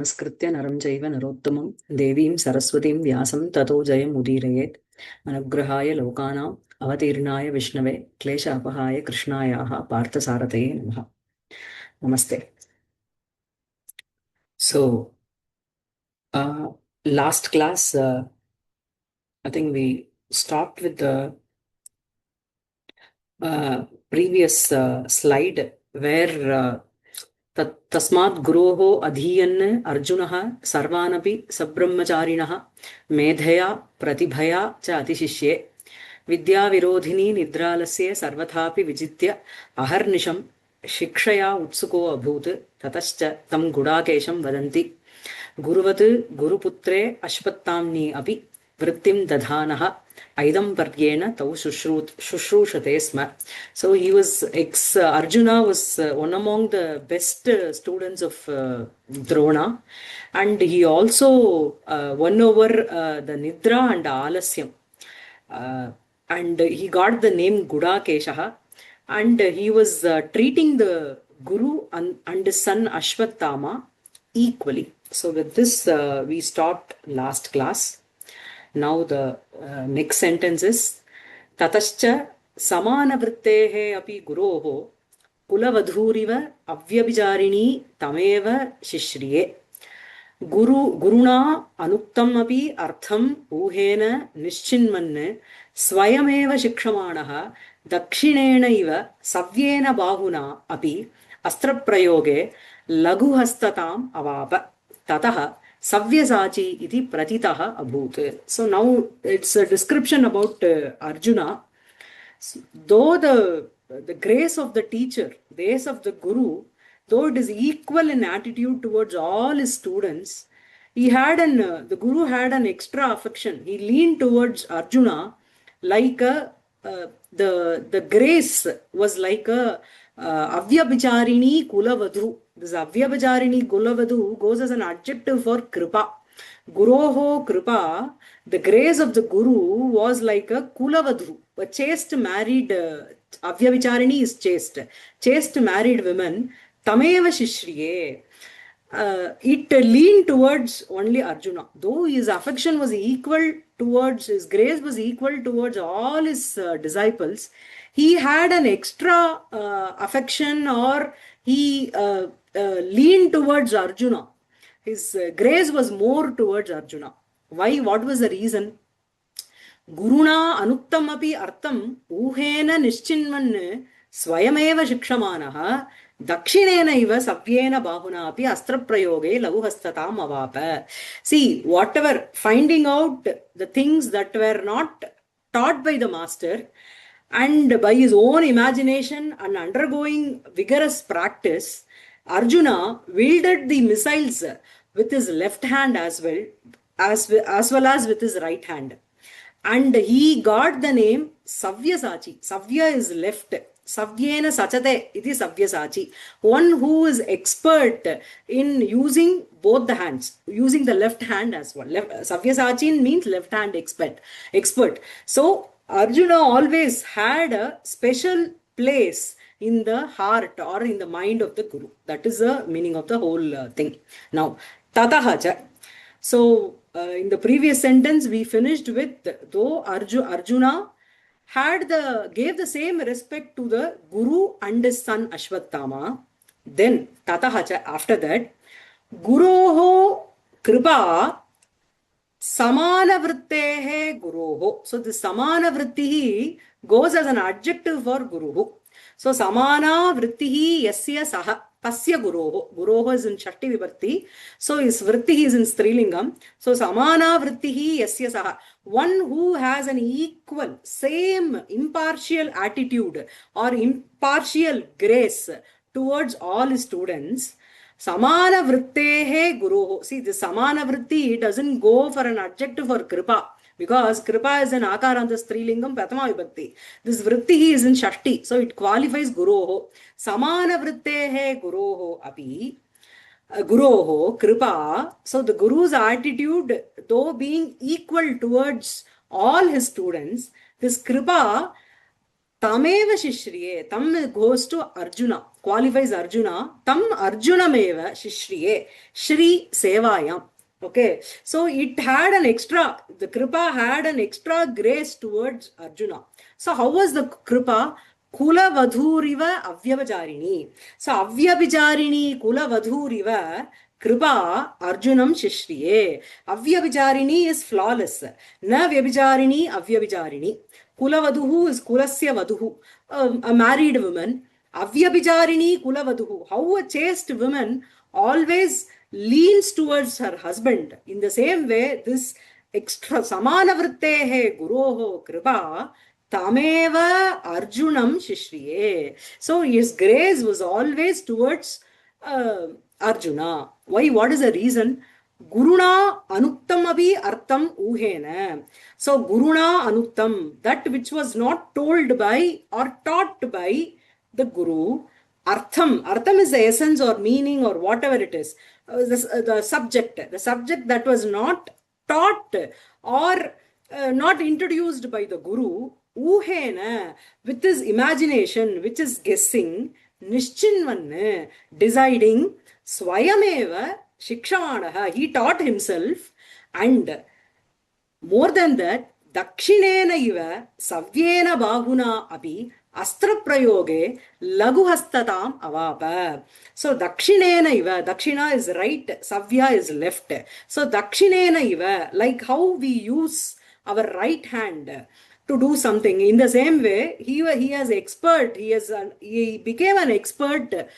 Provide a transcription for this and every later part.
नमस्कृत्य नरं चैव नरोत्तमं देवीं सरस्वतीं व्यासं ततो जयमुदीरयेत् अनुग्रहाय लोकानाम् अवतीर्णाय विष्णवे क्लेशापहाय कृष्णायाः पार्थसारथये नमः. Namaste. So, last class, I think we stopped with the previous slide where तस्मात् गुरोः अधीयन् अर्जुनः सर्वानपि सब्रह्मचारिणः मेधया प्रतिभया च अतिशिष्ये विद्याविरोधिनी निद्रालस्य सर्वथापि विजित्य अहर्निशं शिक्षया उत्सुको अभूत्. ततश्च तं गुडाकेशं वदन्ति गुरुवत् गुरुपुत्रे अश्वत्थाम्नि अपि वृत्तिं दधानः ऐदम्पर्येण तौ शुश्रूषते स्म. So he was Arjuna was one among the best students of Drona, and he also won over the Nidra and Alasyam, and he got the name Gudakeshaha, and he was treating the Guru and his son Ashwatthama equally. So with this we stopped last class. Now the next sentence is Tatascha Samanavrittehe api guroho Kulavadhuriva Avyabhicharini Tameva Shishriye Guruna Anuktam api Artham Uhena Nischinmanne Swayameva Shikshamanaha Dakshinena iva Savyena Bahuna api Astraprayoge Laguhastatam Avapa Tataha Savyasachi iti pratitaha abhut. So now it's a description about Arjuna. Though the grace of the teacher, the grace of the guru, though it is equal in attitude towards all his students, the guru had an extra affection. He leaned towards Arjuna like the grace was like a Avyabhicharini Kulavadhu. This Avyabhicharini Kulavadhu goes as an adjective for Kripa. Guroho Kripa, the grace of the Guru was like a Kulavadhu, a chaste married, Avyabhicharini is chaste married women, Tameva Shishriye. It leaned towards only Arjuna. Though his affection was equal towards, his grace was equal towards all his disciples, he had an extra affection, or he leaned towards Arjuna. His grace was more towards Arjuna. Why? What was the reason? Guruna anuktam api artham uhena nischinman swayameva shikshamanaha dakshinena iva savyena bahuna api astraprayoge laguhastatam avapa. See, whatever, finding out the things that were not taught by the master, and by his own imagination and undergoing vigorous practice, Arjuna wielded the missiles with his left hand as well as with his right hand. And he got the name Savyasachi. Savya is left. Savyena Sachate iti Savyasachi. One who is expert in using both the hands, using the left hand as well. Savyasachi means left hand expert. So Arjuna always had a special place in the heart or in the mind of the Guru. That is the meaning of the whole thing. Now, Tatahacha. So, in the previous sentence, we finished with, though Arjuna gave the same respect to the Guru and his son Ashwatthama, then Tatahacha, after that, Guroho Kripa Samanavrittehe Guroho. So the Samanavrittihi goes as an adjective for Guruhu. So Samanavrittihi yasya saha tasya Guroho. Guroho is in Shakti Vibhakti. So his Vrittihi is in Strilingam. So Samanavrittihi yasya saha. One who has an equal, same impartial attitude or impartial grace towards all his students. Samana vrittehe guroho. See, the samana vritti doesn't go for an adjective for kripa, because kripa is an akaranta strilingam prathama vibhakti. This vritti is in shashti, so it qualifies guroho. Samana vrittehe guroho api. Guroho kripa. So the guru's attitude, though being equal towards all his students, this kripa Tameva Shishriye. Tam goes to Arjuna, qualifies Arjuna. Tam Arjunameva Shishriye. Shri Sevayam. Okay, so it had an extra, the Kripa had an extra grace towards Arjuna. So, how was the Kripa? Kula Vadhuriva Avyavajarini. So, Avyavajarini Kula Vadhuriva Kripa Arjunam Shishriye. Avyavajarini is flawless. Na Vyabhijarini Avyabhijarini. Kulavadhuhu is Kulasya Vadhuhu, a married woman. Avyabhijarini Kulavadhuhu. How a chaste woman always leans towards her husband. In the same way, this extra Samanavrittehe Guroho Kripa Tameva Arjunam Shishriye. So his grace was always towards Arjuna. Why? What is the reason? Guruna Anuktam Abhi Artham Uhena. So Guruna Anuktam, that which was not told by or taught by the Guru, Artham. Artham is the essence or meaning or whatever it is. The subject that was not taught or not introduced by the Guru, Uhena, with his imagination, which is guessing, Nischinvan, deciding, Swayameva Shikshamanaha, he taught himself, and more than that, Dakshinena iva Savyena Bahuna api Astra Prayoge Laguhastatam Avapa. So Dakshinena iva, Dakshina is right, Savya is left. So Dakshinena iva, like how we use our right hand to do something. In the same way, he has expert. He became an expert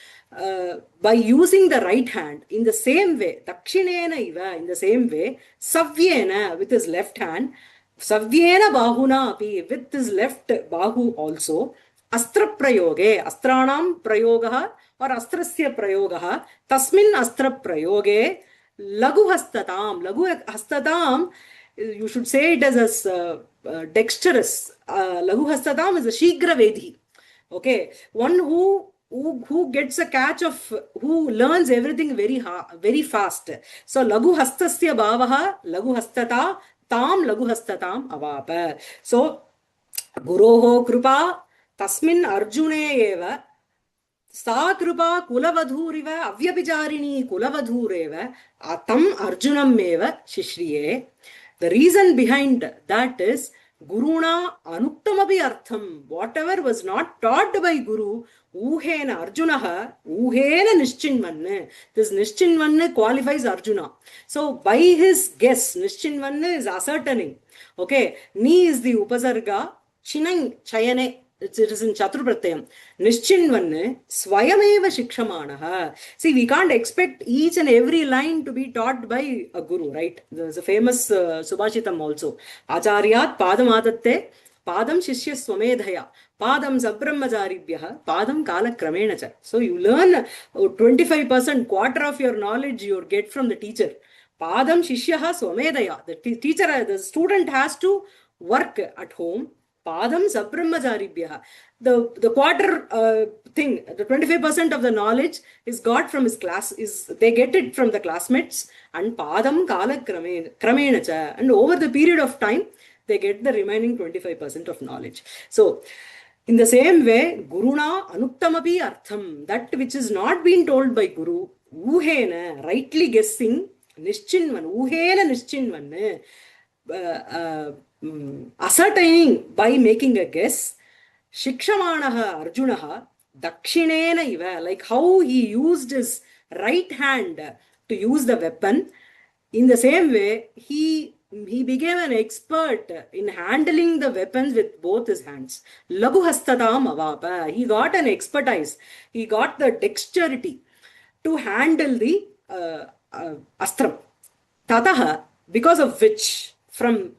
by using the right hand. In the same way, Dakshinena iva. In the same way, Savyena with his left hand, Savyena Bahuna api with his left bahu also. Astra prayoge, Astranam prayogaha or Astrasya prayogaha. Tasmin Astra prayoge Lagu hastatam. Lagu hastatam. You should say it as dexterous. Lagu hastatam is a Shigra Vedhi. Okay, one who gets a catch of, who learns everything very fast. So Lagu hastasya bhavaha Lagu hastata tam Lagu hastatam avapa. So Guroho Krupa Tasmin Arjune eva Sa Krupa Kulavadhuriva Avyabhijarini Kulavadhureva Atam Arjunam eva Shishriye. The reason behind that is Guruna Anuktamapi Artham. Whatever was not taught by Guru, Uhena Arjunaha, Uhena Nischinvanne. This Nischinvanne qualifies Arjuna. So by his guess, Nischinvanne is ascertaining. Okay, Ni is the Upasarga, Chinang Chayane. It is in Chaturpratyam. Nischinvanne Swayameva Shikshamanaha. See, we can't expect each and every line to be taught by a guru, right? There's a famous Subhashitam also. Acharyat Padamadatte Padam Shishya Swamedhaya Padam Sabrahmajaribhyaha Padam Kala Kramenacha. So you learn 25%, quarter of your knowledge you get from the teacher. Padam Shishyaha Swamedhaya. The teacher, the student has to work at home. Padam Sabrahmajaribhyaha. The quarter thing, the 25% of the knowledge is got from his class, they get it from the classmates, and Padam Kala Kramenacha. And over the period of time, they get the remaining 25% of knowledge. So, in the same way, Guruna Anuktamapi Artham, that which is not being told by Guru, Uhena, rightly guessing, Nischinvan, Uhena Nischinvan, ascertaining by making a guess, Shikshamanaha Arjunaha, Dakshinena iva, like how he used his right hand to use the weapon. In the same way, he became an expert in handling the weapons with both his hands. Lagu hastatam avapa. He got an expertise. He got the dexterity to handle the astram. Tataha, because of which, from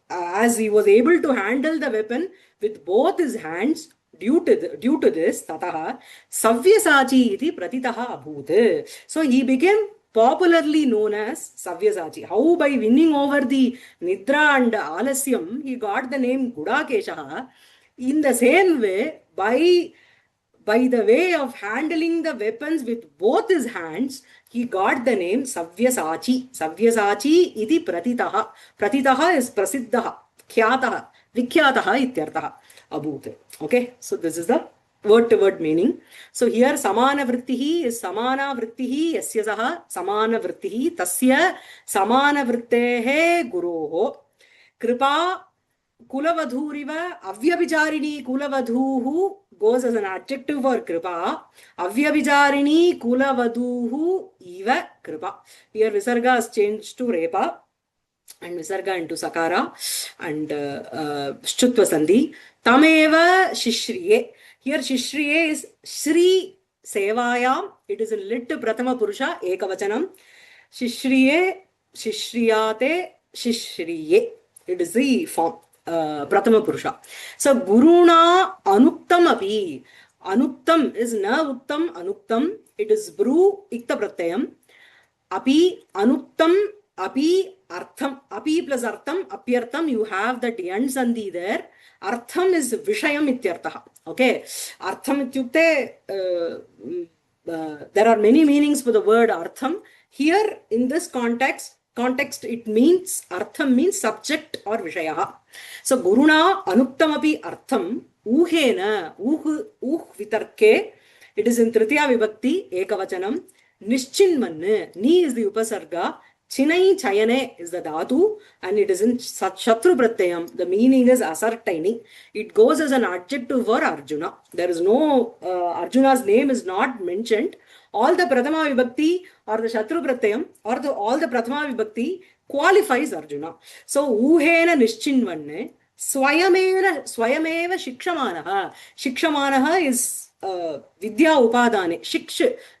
as he was able to handle the weapon with both his hands, due to this, Tataha, Savyasachi iti pratitaha abhut. So he became popularly known as Savyasachi. How? By winning over the Nidra and Alasyam, he got the name Gudakeshaha. In the same way, by the way of handling the weapons with both his hands, he got the name Savyasachi. Savyasachi iti pratitaha. Pratitaha is prasiddhaha, khyataha, vikhyataha ityartaha. abhut. Okay, so this is the word to word meaning. So here samana vrittihi is samana vrittihi yasya saha samana vrittihi tasya samana vrittehe guroho kripa kulavadhuriva avyabhicharini kulavadhuhu goes as an adjective for kripa. Avyabhicharini kulavadhuhu iva kripa. Here visarga is changed to repa and visarga into sakara and shchutva sandhi. Tameva shishriye. Here shishriye is shri sevayam. It is a lit prathama purusha ekavachanam. Shishriye, shishriyate, shishriye. It is the form prathama purusha. So guruna anuktam api. Anuktam is na uttam anuktam. It is bru ikta pratyayam. Api anuktam api artham. Api plus artham apyartham. You have that yan sandhi there. Artham is vishayam ityartha. Okay. Artham ityukte there are many meanings for the word artham. Here in this context it means artham means subject or vishaya. So guruna anuktam api artham uhena vitarke. It is in tritiya vibhakti ekavachanam. Nischinman, ni is the upasarga. Chinai chayane is the dhatu and it is in shatru pratyayam. The meaning is asartaining. It goes as an adjective for Arjuna. There is no, Arjuna's name is not mentioned. All the prathama vibhakti or the shatru pratyayam or all the prathama vibhakti qualifies Arjuna. So, uhena nischinvanne swayameva shikshamanaha. Shikshamanaha is vidya upadane.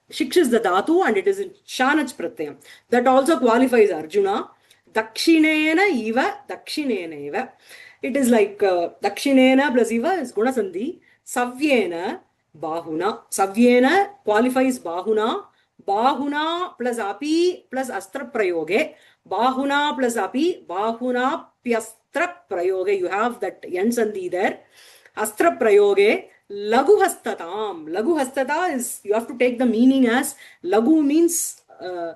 Shiksh is the dhatu and it is in shanach pratyam. That also qualifies Arjuna. Dakshinena eva. It is like dakshinena plus eva is gunasandhi. Savyena bahuna. Savyena qualifies bahuna. Bahuna plus api plus astra prayoge. Bahuna plus api. Bahuna pyastra prayoge. You have that yan sandhi there. Astra prayoge. Lagu hastatam. Lagu hastata is, you have to take the meaning as lagu means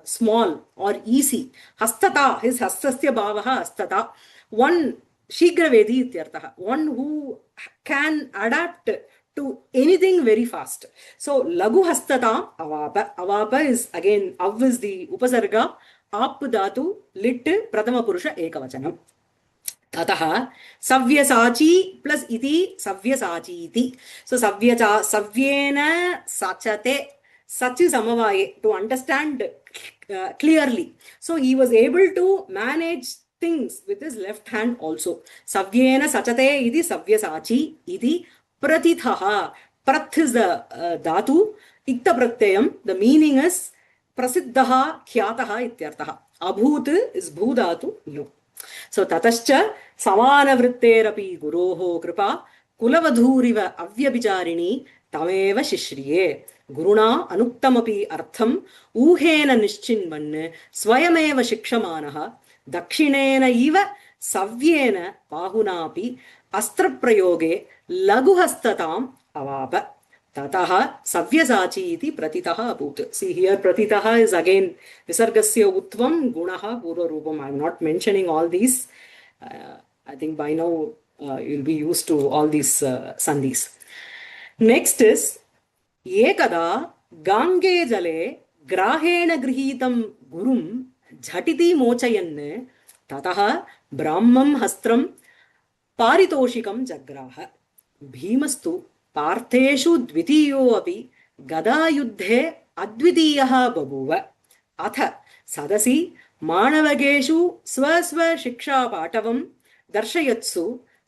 small or easy. Hastata is hastasya bhavaha hastata. One shigravedi ityartaha. One who can adapt to anything very fast. So lagu hastata avapa. Avapa is again, av is the upasarga. Ap dhatu lit prathama purusha ekavachanam. Tataha savyasachi plus iti savyasachi iti. So savyena sachate. Sach is samavaye, to understand clearly. So he was able to manage things with his left hand also. Savyena sachate iti savyasachi iti pratithaha. Prath is the dhatu. Ikta pratyayam. The meaning is prasiddhaha khyataha ityartaha. Abhut is bhudhatu no. So tatascha samana vritterapi guroho kripa kulavadhuriva avyabhicharini tameva shishriye. Guruna anuktamapi artham uhena nischinman swayameva shikshamanaha dakshinena iva savyena pahunapi astra prayoge laguhastatam avapa. Tataha savyasachi iti pratitaha abhut. See here pratitaha is again visargasya utvam gunaha purva rupam. I am not mentioning all these. I think by now you'll be used to all these sandhis. Next is ekada gange jale grahena grihitam gurum jhatiti mochayanne tataha brahmam hastram paritoshikam jagraha. Bhimastu पार्थेषु द्वितीयो अपि गदायुद्धे अद्वितीयः बभूव. अथ सदसि माणवकेषु स्वस्वशिक्षापाटवं दर्शयत्सु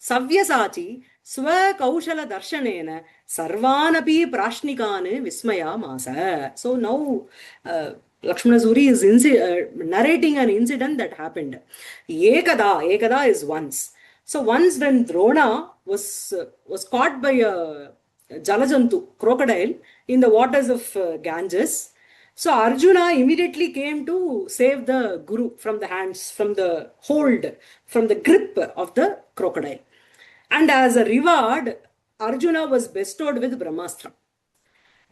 सव्यसाची स्वकौशलदर्शनेन सर्वानपि प्राश्निकान् विस्मयामास. So now Lakshmana Suri is narrating an incident that happened. Ekada is once. So once when Drona was caught by a Jalajantu, crocodile, in the waters of Ganges, so Arjuna immediately came to save the Guru from the hands, from the hold, from the grip of the crocodile. And as a reward, Arjuna was bestowed with Brahmastra.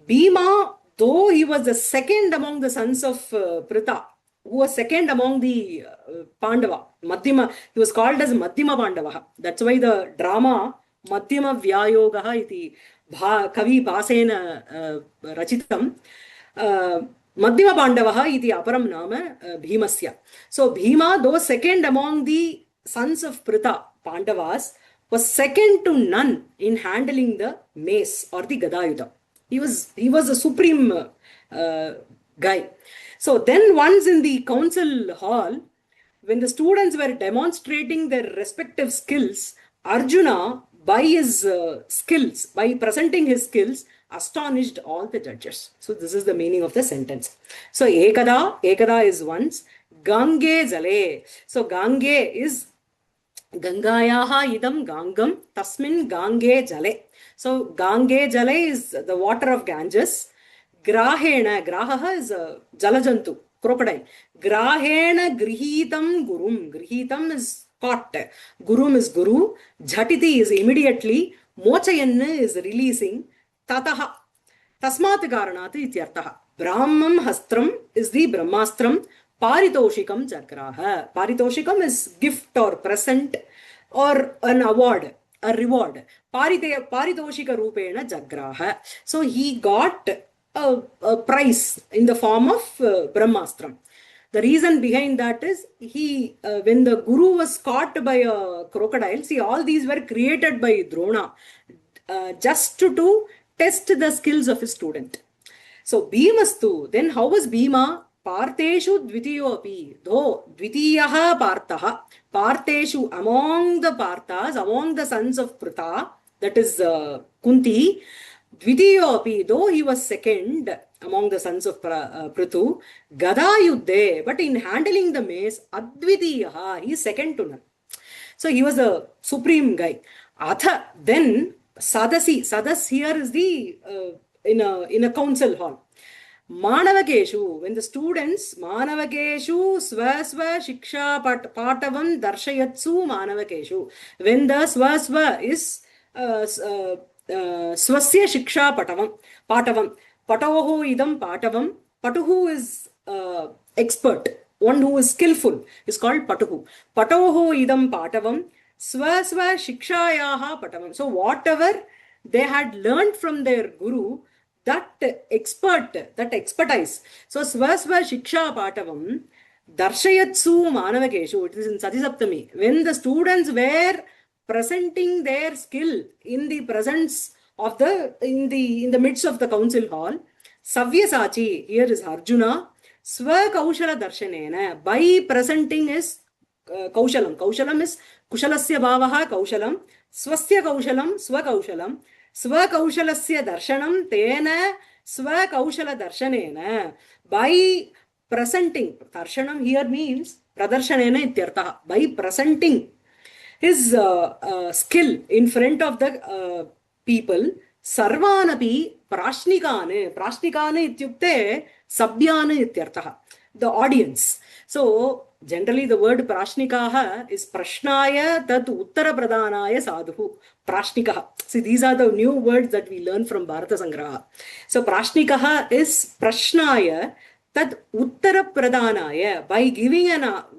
Bhima, though he was the second among the sons of Pritha, who was second among the Pandava, Madhyama, he was called as Madhyama Pandava. That's why the drama मध्यमव्यायोगः इति कवि भासेन रचितं मध्यमपाण्डवः इति अपरं नाम भीमस्य. So Bhima, though second among the sons of Pritha, Pandavas, was second to none in handling the mace or the Gadayuda. He was a supreme guy. So then once in the council hall, when the students were demonstrating their respective skills, Arjuna, by his skills, by presenting his skills, astonished all the judges. So this is the meaning of the sentence. So ekada is once, Gange jale. So Gange is Gangayaha idam Gangam, tasmin Gange jale. So Gange jale is the water of Ganges. Grahena, Grahaha is a Jalajantu, crocodile. Grahena Grihitam Gurum. Grihitam is caught. Gurum is Guru. Jhatiti is immediately. Mochayanna is releasing. Tataha. Tasmat Karanat ityartaha. Brahmam Hastram is the Brahmastram. Paritoshikam Jagraha. Paritoshikam is gift or present or an award, a reward. Paritoshika Rupena Jagraha. So he got a prize in the form of Brahmastram. The reason behind that is when the Guru was caught by a crocodile, see, all these were created by Drona just to test the skills of his student. So Bhimastu, then how was Bhima? Parteshu Dvitiyopi, though Dvitiyaha Parthaha, Parteshu, among the Parthas, among the sons of Pritha, that is Kunti, Dvitiyopi, though he was second among the sons of Prithu, Gadayuddhe, but in handling the mace, Advitiyaha, he is second to none. So he was a supreme guy. Atha, then Sadasi, Sadas here is the in a council hall. Manavakeshu, when the students, Manavakeshu Swaswa Shiksha Patavam Darshayatsu Manavakeshu, when the Swaswa is Swasya Shiksha Patavam, Patoho idam Patavam, Patuhu is expert, one who is skillful, is called Patuhu. Patoho idam Patavam, Swaswa Shikshayaha Patavam. So whatever they had learned from their Guru, that expertise. So Swasva Shiksha Patavam Darshayatsu Manavakeshu, it is in Satisaptami. When the students were presenting their skill in the presence of in the midst of the council hall, Savyasachi, here is Arjuna, Swa Kaushala Darshanena, by presenting his Kaushalam. Kaushalam is Kushalasya Bhavaha Kaushalam, Swasya Kaushalam, Swa Kaushalam. Swakaushalasya darshanam tena swakaushala darshanena, by presenting, darshanam here means pradarshanena ityartaha, by presenting his skill in front of the people, sarvanapi prashnikane ityukte sabhyane ityartaha, the audience. So generally the word prashnikaha is prashnaya tat uttara pradhanaya sadhu. Prashnikaha. See, these are the new words that we learn from Bharata Sangraha. So prashnikaha is prashnaya tat uttara pradhanaya, by giving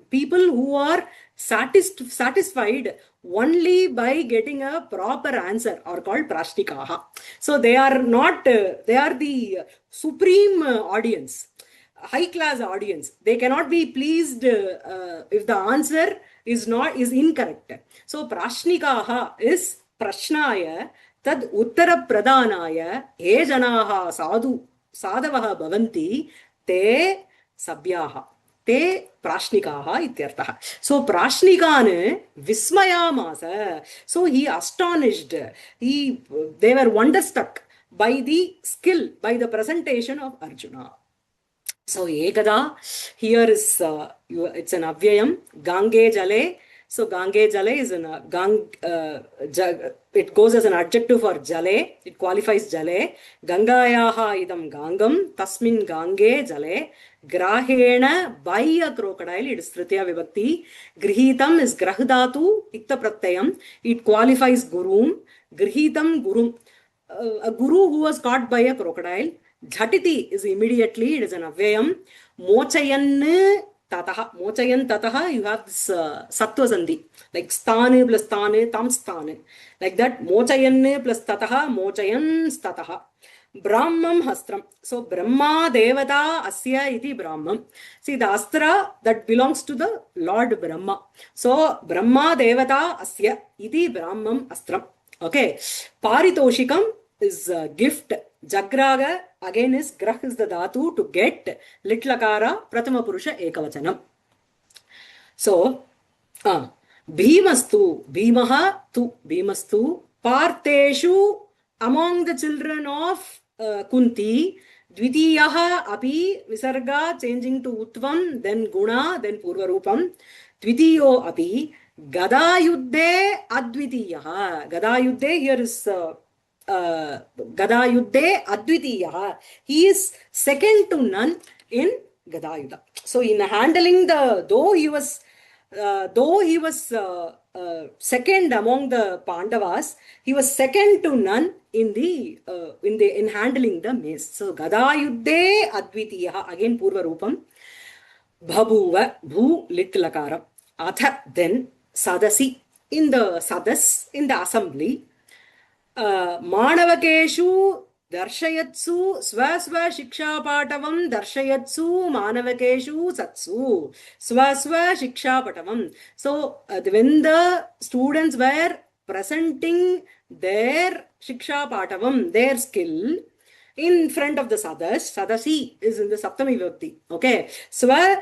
people who are satisfied only by getting a proper answer are called prashnikaha. So they are the supreme audience, high class audience. They cannot be pleased if the answer is incorrect. So prashnikaha is prashnaya tad uttara pradhanaya ye janaha sadavaha bhavanti te sabhyaha te prashnikaha ityartaha. So prashnikane vismayamasa. So he astonished, they were wonderstruck by the skill, by the presentation of Arjuna. So ekada here is it's an avyayam. Gange jale. So Gange jale is it goes as an adjective for jale. It qualifies jale. Gangayaha idam gangam tasmin gange jale. Grahena, by a crocodile, it is Tritiya Vibhakti. Grihitam is grahdatu ikta pratyayam. It qualifies gurum. Grihitam gurum. A guru who was caught by a crocodile. Jhatiti is immediately, it is an avyayam. Mochayanne Tataha. Mochayan Tataha, you have this Sattva Sandhi. Like Sthane plus Sthane, Tam Sthane. Like that, Mochayan plus Tataha, Mochayan Tataha. Brahmam Hastram. So Brahma Devata Asya iti Brahmam. See, the Astra that belongs to the Lord Brahma. So Brahma Devata Asya iti Brahmam Astram. Okay. Paritoshikam is a gift. Jagraga again is grah is the dhatu to get. Litlakara Prathama Purusha Ekavachanam. So Bhimastu, Bhimaha tu Bhimastu, Parteshu among the children of Kunti, Dvitiyaha api Visarga changing to Utvam, then Guna, then Purvarupam, Dvitiyo api Gadayuddhe Advitiyaha. Gadayuddhe here is Gadayuddhe Advitiyaha. He is second to none in Gadayuddha. So in handling the, though he was second among the Pandavas, he was second to none in handling the mace. So Gadayuddhe Advitiyaha, again Purva Rupam. Bhabuva, Bhu Litlakaram. Atha, then Sadasi, in the Sadas, in the assembly. Manavakeshu Darshayatsu Swaswa Shiksha Patavam Darshayatsu Manavakeshu Satsu Swaswa Shiksha Patavam. So when the students were presenting their Shiksha Patavam, their skill in front of the Sadas, Sadasi is in the Saptami Vibhakti. Okay. Swa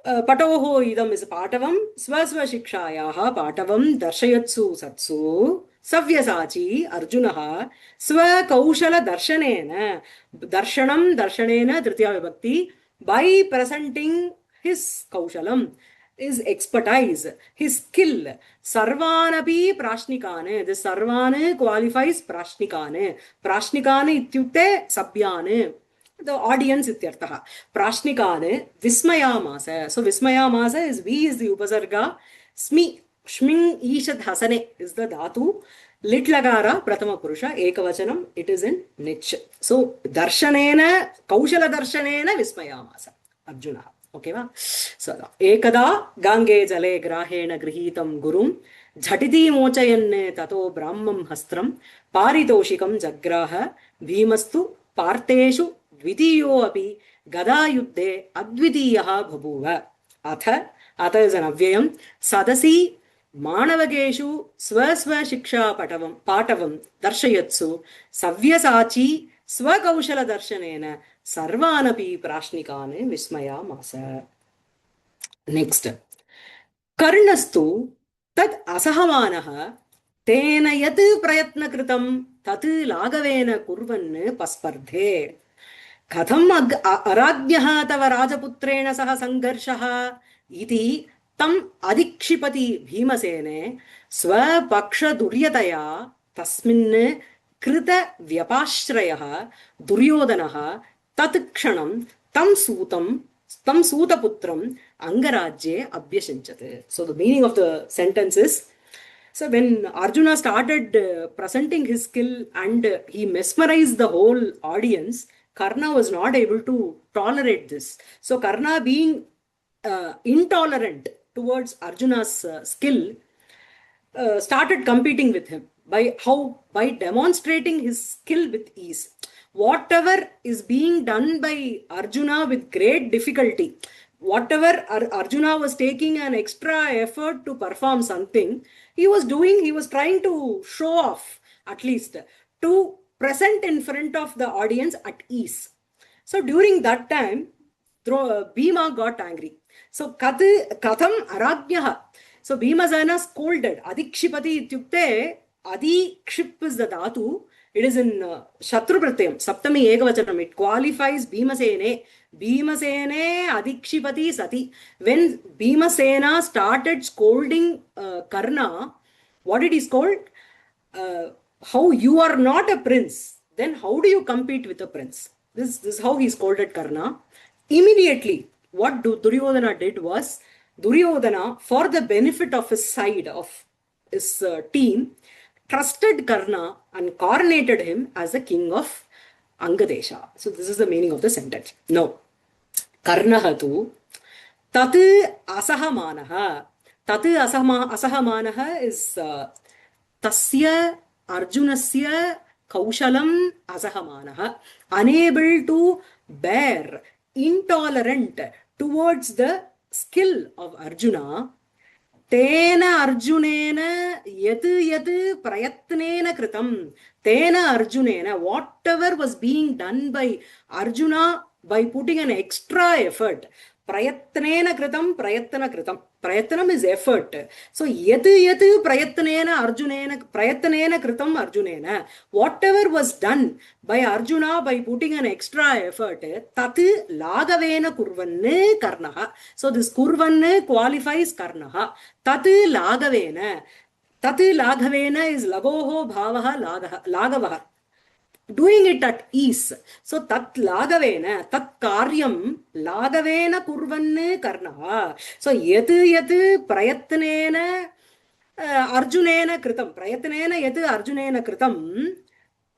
Patoho idam is Patavam, Swaswa Shikshayaha Patavam Darshayatsu Satsu. Savyasachi Arjunaha Swa Kaushala Darshanena Darshanam Darshanena Tritiya Vibhakti, by presenting his Kaushalam, his expertise, his skill. Sarvanapi Prashnikane. This Sarvane qualifies Prashnikane. Prashnikane ityukte Sabhyane. The audience ityartaha. Prashnikane Vismayamasa. So Vismayamasa is V is the Upasarga. Smi Shming Ishad Hasane is the Dhatu. Litlagara Prathama Purusha Ekavachanam, it is in Nich. So Darshanena, Kaushala Darshanena Vismayamasa Arjuna. Okay, va? So Ekada Gange Jale Grahena Grihitam Gurum Jhatiti Mochayanne Tato Brahmam Hastram Paritoshikam Jagraha Bhimastu Parteshu Dvitiyo api Gadayuddhe Advitiyaha Bhabuva. Atha is an avyayam. Sadasi Manavageshu Swaswa Shiksha Patavam Darshayatsu Savyasachi Swakaushala Darshanena Sarvanapi Prashnikane Vismaya Masa. Next. Karnastu Tat Asahamanaha Tena Yat Prayatna Kritam Tat Lagavena Kurvan Paspardhe. Katham Arajyaha Tava Rajaputrena Saha Sangarshaha Iti Tam Adikshipati Bhimasene Swa Paksha Duryataya Tasmin Krita Vyapashrayaha Duryodanaha Tatkshanam Tam Sutaputram Angarajye Abhyashanchate. So the meaning of the sentence is, so when Arjuna started presenting his skill and he mesmerized the whole audience, Karna was not able to tolerate this. So Karna, being intolerant towards Arjuna's skill, started competing with him by demonstrating his skill with ease. Whatever is being done by Arjuna with great difficulty, whatever Arjuna was taking an extra effort to perform something, he was trying to show off, at least to present in front of the audience at ease. So during that time, Bhima got angry. So Katham Arajyaha. So Bhimasena scolded. Adikshipati ityukte, Adikship is the dhatu. It is in Shatru Pratyam, Saptami Ekavachanam. It qualifies Bhimasene. Bhimasene Adikshipati Sati. When Bhimasena started scolding Karna, what did he scold? How you are not a prince, then how do you compete with a prince? This is how he scolded Karna. Immediately, what Duryodhana did was, Duryodhana, for the benefit of his side, of his team, trusted Karna and coronated him as the king of Angadesha. So this is the meaning of the sentence. Now, Karnahatu तत् असहमानः तत् असहमानः is तस्य अर्जुनस्य कौशलम् असहमानः unable to bear intolerant towards the skill of Arjuna तेन अर्जुनेन यत् यत् प्रयत्नेन कृतं तेन अर्जुनेन whatever was being done by Arjuna by putting an extra effort प्रयत्नेन कृतं प्रयत्नम is effort so यत् यत् प्रयत्नेन कृतं अर्जुनेन whatever was done by Arjuna by putting an extra effort तत् लाघवेन कुर्वन् कर्णः so this कुर्वन् qualifies कर्णः तत् लाघवेन is लघोः भावः लाघवः doing it at ease so tat lagavena tat karyam lagavena kurvanne karnaha so yat prayatnena arjunena yat arjunena kritam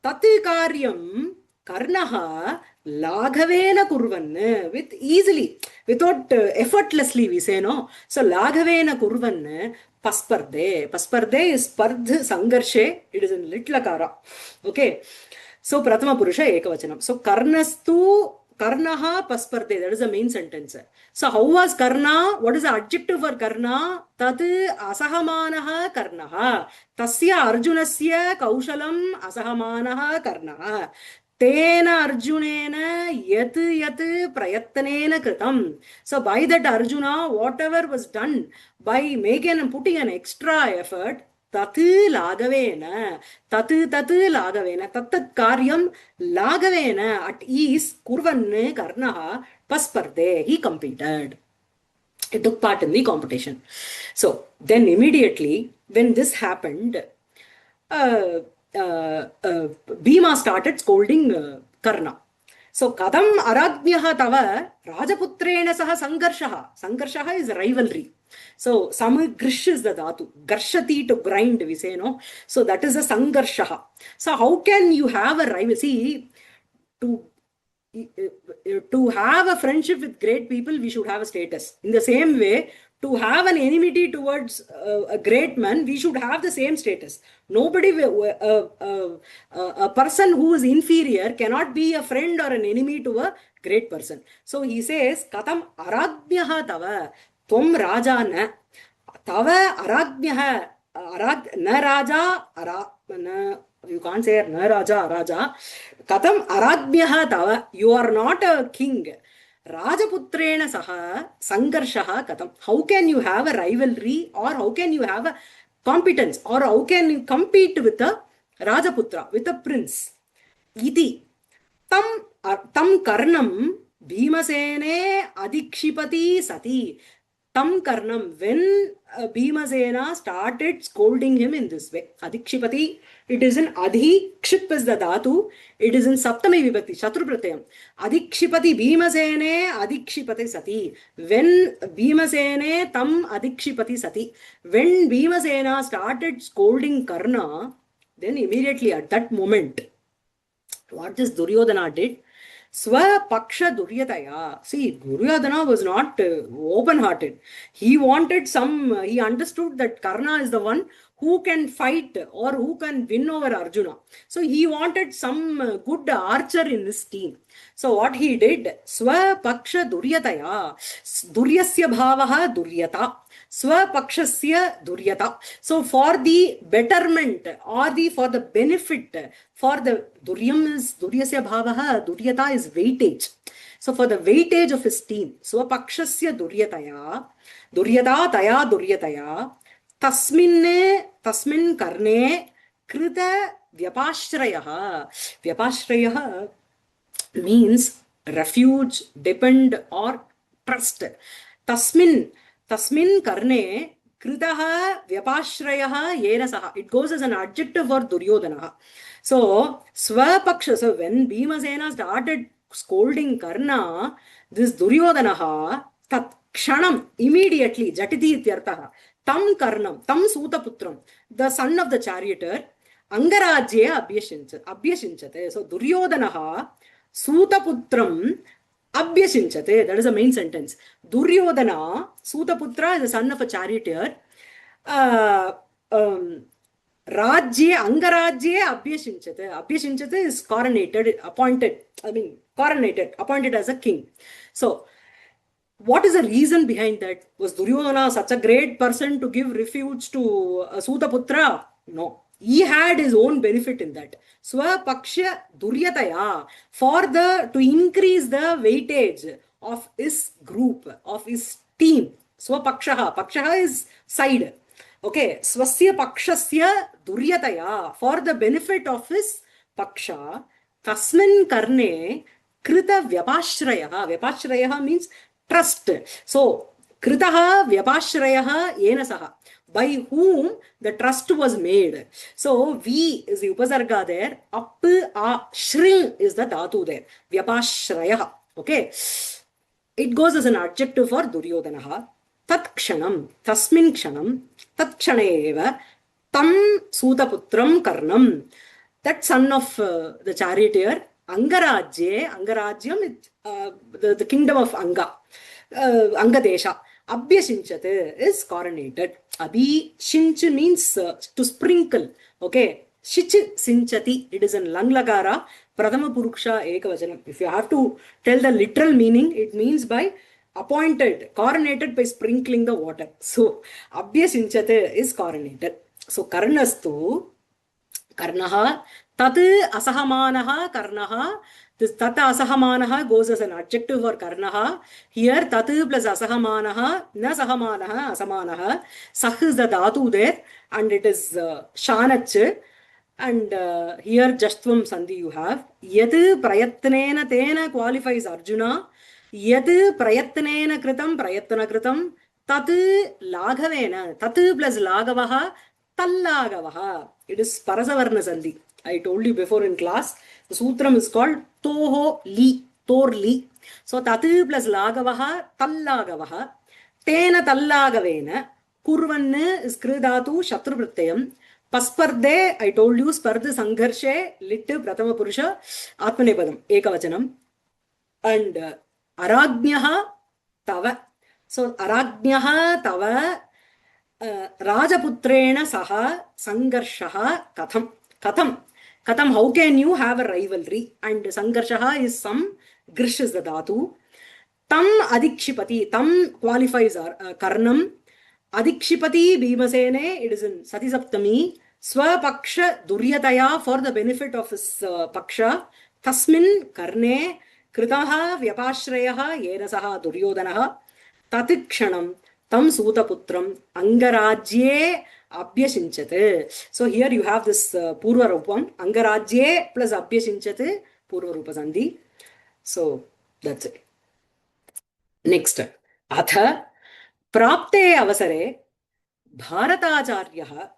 tat karyam karnaha lagavena kurvanne with easily without effortlessly we say no so lagavena kurvanne pasparde is spardh sangarshe it is in litlakara okay so prathama purusha ekavachanam so karnaha pasparde that is the main sentence so how was karna what is the adjective for karna tat asahamanah karnaha tasya arjunasya kaushalam asahamanah karnaha tena arjunena yat prayatnena kritam so by that arjuna whatever was done by making and putting an extra effort tat lagavena tat karyam lagavena at ease kurvanne karnaha pasparde he competed he took part in the competition so then immediately when this happened Bhima started scolding Karna so kadam aragnyah tava rajaputrena saha sangarshaha is rivalry so samagrish is the dhatu garshati to grind we say no so that is a sangarshaha so how can you have a rival see to have a friendship with great people we should have a status in the same way to have an enmity towards a great man we should have the same status nobody a person who is inferior cannot be a friend or an enemy to a great person so he says katam aragnyah tava tvam raja na tava aragnyah na raja na you can't say na raja katam aragnyah tava you are not a king Rajaputrena saha sangarshaha katam. How can you have a rivalry or how can you have a competence or how can you compete with a Rajaputra, with a prince? Iti. Tam karnam Bhimasene adikshipati sati. Tam karnam, when Bhimasena started scolding him in this way. Adikshipati, it is in adhi, kship is the dhatu, it is in saptami vibhakti, shatru pratyam. Adikshipati Bhimasene adikshipati sati. When Bhimasene tam adikshipati sati. When Bhimasena started scolding Karna, then immediately at that moment, what this Duryodhana did, Swapaksha Duryataya. See, Duryodhana was not open-hearted. He wanted he understood that Karna is the one who can fight or who can win over Arjuna. So he wanted some good archer in his team. So what he did, Swapaksha Duryataya. Duryasya bhavaha Duryata. Swapakshasya duryata. So for the betterment or for the benefit, for the duryasya bhavaha, duryata is weightage. So for the weightage of his team, swapakshasya duryata taya duryataya, tasmin karne krita vyapashrayaha. Vyapashrayaha means refuge, depend or trust. Tasmin karne kritaha vyapashrayaha yena saha. It goes as an adjective for Duryodhana. So, swapaksha. So, when Bhimasena started scolding Karna, this Duryodhana, tat kshanam, immediately, jatiti ityartaha, tam karnam, tam sutaputram, the son of the charioteer, angarajya abhyashinchate. So, Duryodhana, sutaputram, Abhyashinchate, that is the main sentence. Duryodhana, Sutaputra is the son of a charioteer. Rajye, Angarajye, Abhyashinchate. Abhyashinchate is coronated, appointed, coronated, appointed as a king. So, what is the reason behind that? Was Duryodhana such a great person to give refuge to Sutaputra? No. He had his own benefit in that. Swapaksha Duryataya, to increase the weightage of his group, of his team. Swapakshaha. Pakshaha is side. Okay. Swasya Pakshasya Duryataya, for the benefit of his Paksha. Tasmin Karne Krita Vyapashrayaha. Vyapashrayaha means trust. So, Kritaha Vyapashrayaha Yenasaha. By whom the trust was made. So, V is the Upasarga there. Up, A, Shring is the Dhatu there. Vyapashrayaha. Okay. It goes as an adjective for Duryodhanaha. Tat Kshanam, Tasmin Kshanam, Tat Kshaneva, Tam Sutaputram Karnam. That son of the charioteer, Angarajye, Angarajyam, the kingdom of Anga, Angadesha. Abhyashinchate is coronated. Abhishinch means to sprinkle. Okay. Shich sinchati. It is in Langlagara. Pradama Puruksha Ekavachanam. If you have to tell the literal meaning, it means by appointed, coronated by sprinkling the water. So, Abhyashinchate is coronated. So, Karnastu, Karnaha, Tat Asahamanaha, Karnaha. This Tata Asahamanaha goes as an adjective for Karnaha. Here, Tatu plus Asahamanaha, Na Sahamanaha, Asamanaha. Sah is the Dhatu there, and it is Shanach. And here, Jashtvam Sandhi you have. Yad Prayatnena Tena qualifies Arjuna. Yad Prayatnena Kritam, Prayatna Kritam. Tatu Laghavena. Tatu plus Lagavaha, Tallagavaha. It is Parasavarna Sandhi. I told you before in class. The sutram is called Toho Li, Tor Li. So, Tatu plus Lagavaha, Tallagavaha. Tena Tallagavena. Kurvanna is Kridatu, Shatru Pratyayam. Pasparde, I told you, Sparda Sangharshe, Lit, Pratama Purusha, Atmanepadam, Ekavachanam. And Aragnyaha, Tava. So, Aragnyaha, Tava, Rajaputrena, Saha, Sangharshaha, Katham. Katham. Katham, how can you have a rivalry? And Sangarshaha is some, Grish is the Dhatu. Tam Adikshipati, Tam qualifies Karnam. Adikshipati Bhimasene, it is in Sati Saptami. Swapaksha Duryataya, for the benefit of his Paksha. Tasmin Karne, Kritaha Vyapashrayaha, Yenasaha Duryodhanaha. Tatikshanam, Tam Sutaputram, Angarajye, Abhyashinchate. So here you have this Purva Rupam. Angarajye plus Abhyashinchate, Purva Rupa Sandhi. So that's it. Next. Atha Prapte Avasare Bharatacharyaha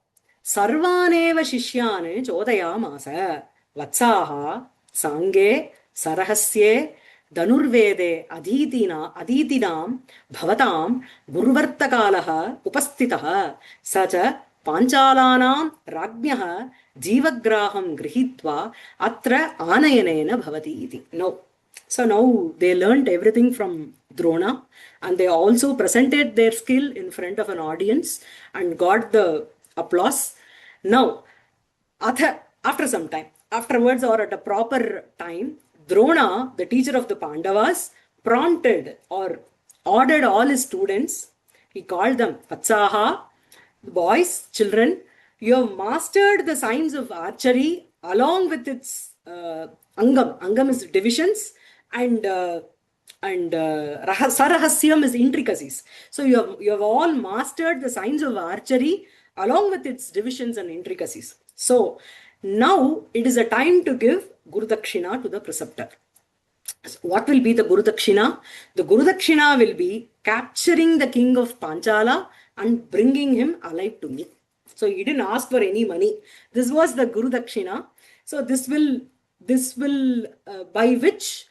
Sarvaneva Shishyane Chodayamasa Vatsaha Sange Sarahasye Danurvede Aditinam Bhavatam Guruvartakalaha Upastitaha Sacha Panchalanam Ragnyaha Jivagraham Grihitva Atra Anayanena Bhavati iti. No. So now they learned everything from Drona, and they also presented their skill in front of an audience and got the applause. Now, after some time, afterwards or at a proper time, Drona, the teacher of the Pandavas, prompted or ordered all his students. He called them Vatsaha, boys, children. You have mastered the science of archery along with its Angam. Angam is divisions, and Sarahasyam is intricacies. So you have all mastered the science of archery along with its divisions and intricacies. So now it is a time to give Guru Dakshina to the preceptor. What will be the Guru Dakshina? The Guru Dakshina will be capturing the king of Panchala and bringing him alive to me. So he didn't ask for any money. This was the Guru Dakshina. So this will by which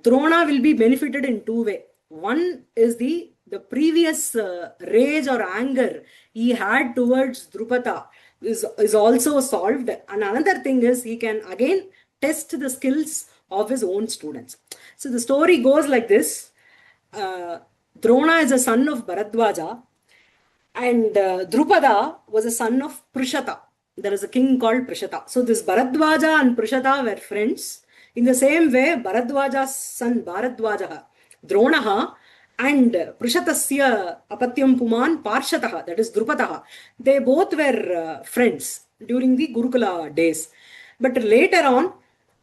Drona will be benefited in two ways. One is the previous rage or anger he had towards Drupada is also solved. And another thing is he can again test the skills of his own students. So the story goes like this. Drona is a son of Bharadwaja, and Drupada was a son of Prishata. There is a king called Prishata. So this Bharadwaja and Prishata were friends. In the same way, Bharadwaja's son Bharadwaja, Dronaha, and Prishatasya Apatyam Puman Parshataha, that is Drupadaha, they both were friends during the Gurukula days. But later on,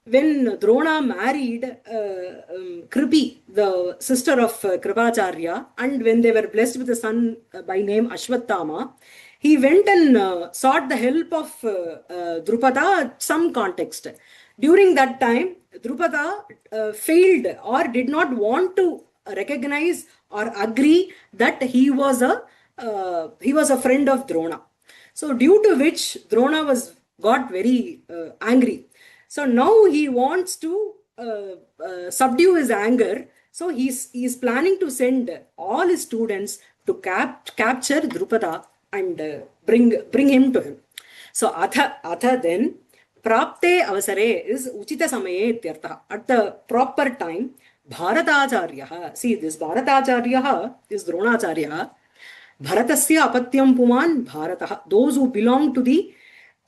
when Drona married Kripi, the sister of Kripacharya, and when they were blessed with a son by name Ashwatthama, he went and sought the help of Drupada at some context. During that time, Drupada failed or did not want to recognize or agree that he was a friend of Drona. So due to which Drona got very angry. So now he wants to subdue his anger. So he's planning to send all his students to capture Drupada and bring him to him. So atha then prapte avasare is uchita samaye ityartha. At the proper time, Bharatacharya, see this Bharatacharya is Dronacharya, Bharatasya apatyam puman Bharataha. Those who belong to the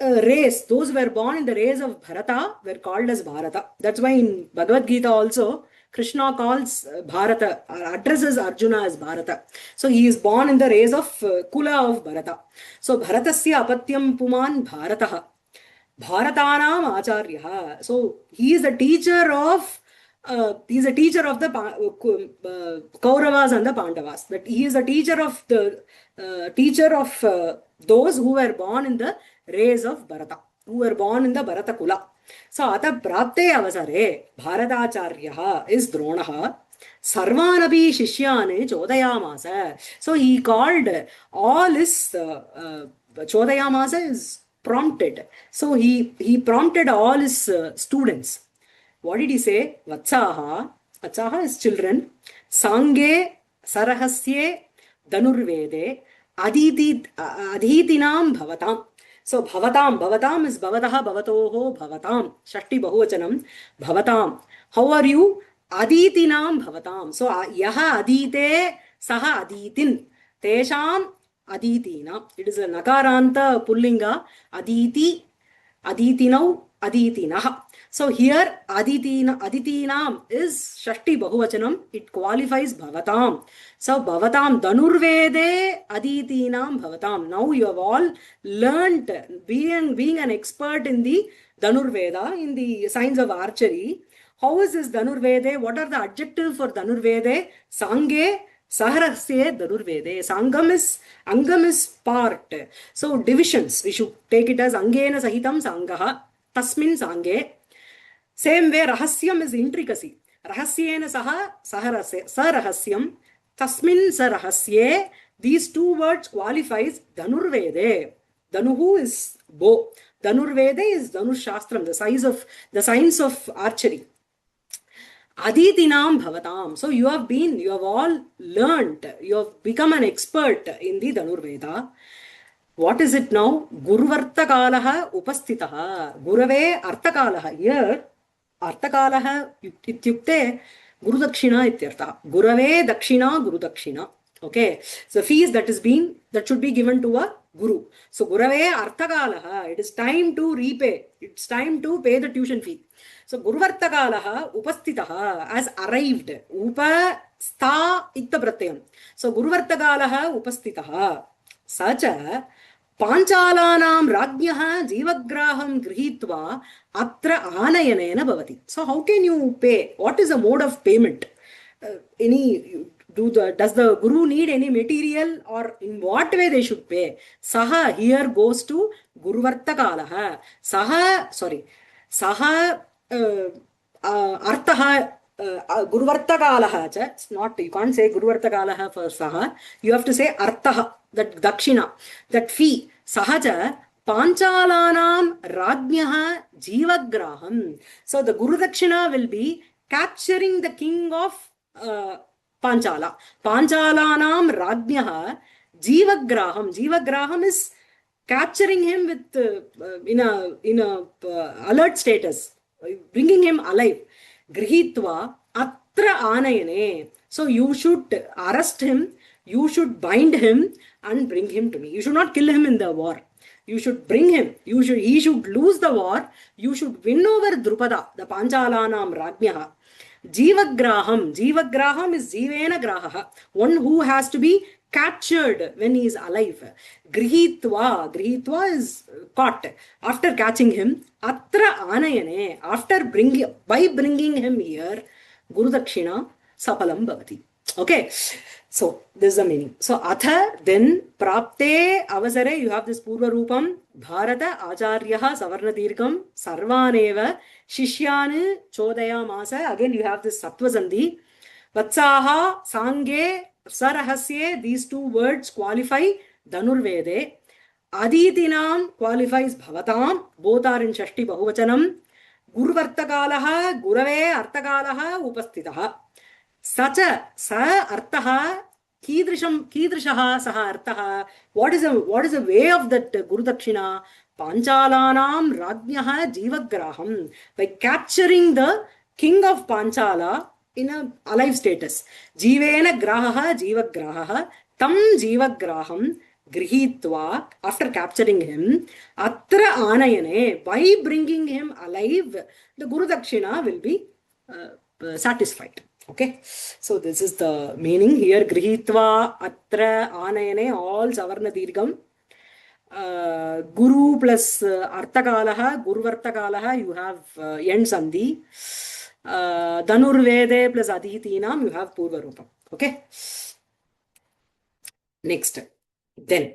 race, those who were born in the race of Bharata were called as Bharata. That's why in Bhagavad Gita also, Krishna calls Bharata, addresses Arjuna as Bharata. So he is born in the race of Kula of Bharata. So Bharatasya apatyam puman Bharataha. Bharatanam Acharya. So he is a teacher of the Kauravas and the Pandavas. But he is a teacher of those who were born in the race of Bharata, who were born in the Bharata Kula. So ata prapte avasare Bharatacharya is Dronaha. Sarvanapi Shishyane Chodayamasa. So he called all his Chodayamasa is prompted. So he prompted all his students. What did he say? Vatsaha. Vatsaha is children. Sange Sarahasye Danurvede Adhitinam Bhavatam. So Bhavatam is Bhavataha Bhavatoho Bhavatam. Shakti Bahuvachanam. Bhavatam. How are you? Aditinam Bhavatam. So Yaha Adite Saha Aditin. Tesham Aditina. It is a Nakaranta Pullinga. Aditi Aditinau Aditinah. So here Aditinam is Shakti Bahuvachanam. It qualifies Bhavatam. So Bhavatam Danurvede Aditinam Bhavatam. Now you have all learnt, being an expert in the Danurveda, in the science of archery. How is this Danurvede? What are the adjectives for Danurvede? Sange Saharasye Danurvede. Angam is part. So divisions. We should take it as Angena Sahitam Sangaha. Tasmin Sange. Same way, Rahasyam is intricacy. Rahasyena Saha Sarahasyam. Tasmin Sarahasye. These two words qualifies Danurvede. Danuhu is bow. Danurvede is Danush Shastram, the science of archery. Aditinam Bhavatam. So you have all learnt, you have become an expert in the Danurveda. What is it now? Guruvartakalaha upastitaha. Gurave artakalaha. Here, artakalaha ityukte Guru Dakshina ityartha. Gurave Dakshina Guru Dakshina. Okay. So fees that should be given to a Guru. So Gurave artakalaha. It is time to repay. It's time to pay the tuition fee. So Guruvartakalaha upastitaha has arrived. Upastha itta pratyam. So Guruvartakalaha upastitaha. Sacha Panchalanam Rajnyaha Jivagraham Grihitva Atra Anayanena Bhavati. So how can you pay? What is the mode of payment? Does the Guru need any material, or in what way they should pay? Saha here goes to Guruvartakalaha. Saha Artaha Guruvartakalaha. It's not, you can't say Guruvartakalaha for Saha. You have to say Artaha, that Dakshina, that fee. Sahaja Panchalanam Rajnyaha Jivagraham. So the Guru Dakshina will be capturing the king of Panchala. Panchalanam Rajnyaha Jivagraham. Jivagraham is capturing him with in a alert status, bringing him alive. Grihitva atra anayane. So you should arrest him, you should bind him and bring him to me. You should not kill him in the war. You should bring him. He should lose the war. You should win over Drupada, the Panchalanam Rajnyaha. Jivagraham. Jivagraham is Jivena Grahaha. One who has to be captured when he is alive. Grihitva. Grihitva is caught. After catching him, Atra Anayane. By bringing him here, Guru Dakshina Sapalam Bhavati. Okay. So, this is the meaning. So, Atha, then, Prapte, Avasare, you have this Purva Rupam, Bharata, Acharyaha, Savarna Dirgham, Sarvaneva, Shishyanu, Chodaya Masa, again you have this Sattva Sandhi, Vatsaha, Sange, Sarahasye, these two words qualify Dhanurvede, Aditinam qualifies Bhavatam, both are in Shashti Bahuvachanam, Guruvartakalaha, Gurave, Artakalaha, Upastitaha. Sacha sa artaha kidrishaha saha artaha. What is the way of that Guru Dakshina? Panchalanam Rajnyaha Jivagraham. By capturing the king of Panchala in a alive status. Jivena Grahaha Jivagrahaha Tam Jivagraham Grihitva, after capturing him, Atra Anayane, by bringing him alive, the Guru Dakshina will be satisfied. Okay, so this is the meaning here. Grihitva, Atra, Anayane, all Savarna Dirgham. Guru plus Artakalaha, Guru Vartakalaha, you have End Sandhi. Dhanurvede plus Aditinam, you have Purva Rupam. Okay. Next. Then,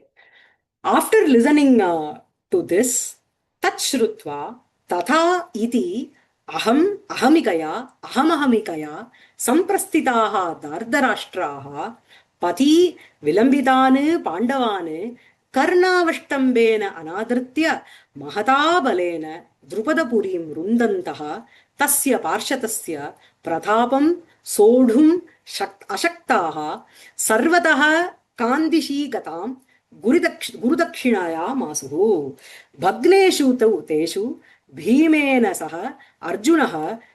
after listening to this, Tachrutva, Tatha iti, Aham ahamikaya, ahamahamikaya, samprastitaha dardarashtraha, pati vilambitane pandavane, karnavashtambena anadritya, mahatabalena, drupadapurim rundantaha, tasya parshatasya, pratapam, sodhum, ashaktaha, sarvataha, kandishi gatam, gurudakshinaya masuhu, bhagneshu teshu, भीमेन सह अर्जुनः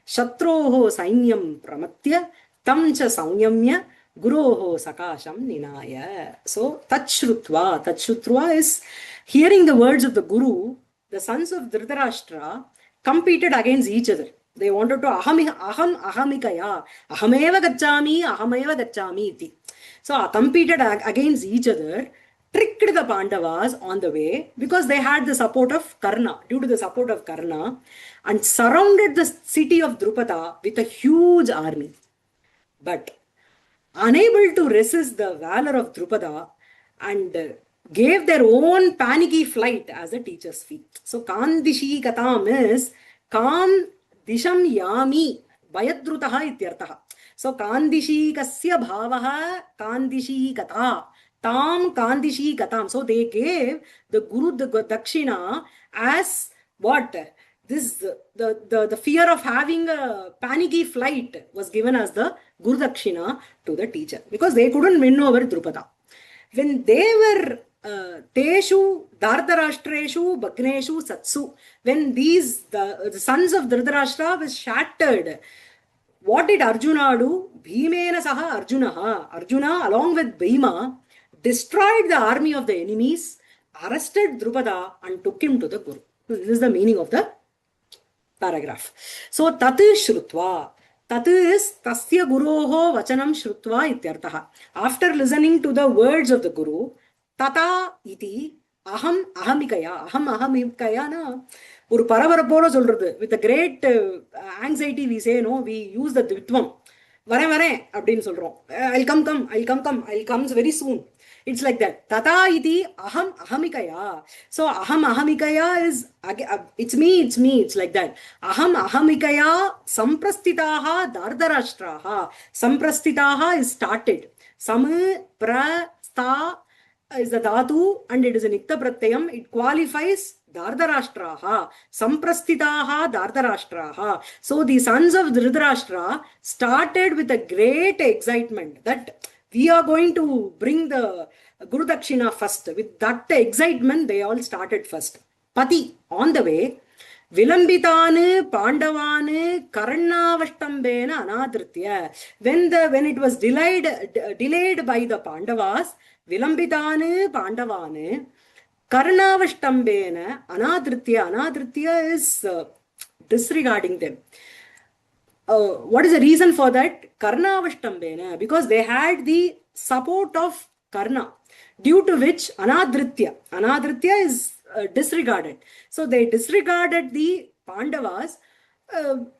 शत्रोः सैन्यं प्रमत्य तं च संयम्य गुरोः सकाशं निनाय. So Tachrutva is hearing the words of the Guru. The sons of Dhritarashtra competed against each other. They wanted to ahamikaya, ahameva gacchami iti. So competed against each other, tricked the Pandavas on the way because they had the support of Karna, due to the support of Karna, and surrounded the city of Drupada with a huge army. But unable to resist the valor of Drupada and gave their own panicky flight as a teacher's feat. So Kandishi Katam is Kam Disham Yami Bayadrutaha ityartaha. So Kandishi Kasya Bhavaha Kandishi Kata. Tam Kandishi Katam. So they gave the Guru the Dakshina as what? This the fear of having a panicky flight was given as the Guru Dakshina to the teacher because they couldn't win over Drupada. When they were Teshu Dardarashtreshu Bhagneshu Satsu, when the sons of Dhritarashtra was shattered, what did Arjuna do? Bhimena Saha Arjuna along with Bhima destroyed the army of the enemies, arrested Drupada and took him to the Guru. This is the meaning of the paragraph. So Tat Shrutva. Tat is Tasya Guroho Vachanam Shrutva ityartaha. After listening to the words of the Guru, Tata iti aham ahamikaya na ஒரு பரபரப்போட சொல்றது with a great anxiety we say, no, we use the Dvitvam. வரேன் அப்படின்னு சொல்றோம். I'll come very soon. It's like that. Tata iti aham ahamikaya. So aham ahamikaya is, it's me. It's like that. Aham ahamikaya samprastitaha dardarashtraha. Samprastitaha is started. Samprasta is the dhatu and it is an ikta pratyayam. It qualifies Dardarashtraha, Samprastitaha Dardarashtraha. So the sons of Dhritarashtra started with a great excitement that we are going to bring the Guru Dakshina first. With that excitement, they all started first. Pati, on the way, Vilambitan Pandavan Karnavashtambena Anadritya. When it was delayed by the Pandavas, Vilambitan Pandavan Karnavashtambena Anadritya. Anadritya is disregarding them. What is the reason for that? Karnavashtambena, because they had the support of Karna, due to which Anadritya is disregarded. So they disregarded the Pandavas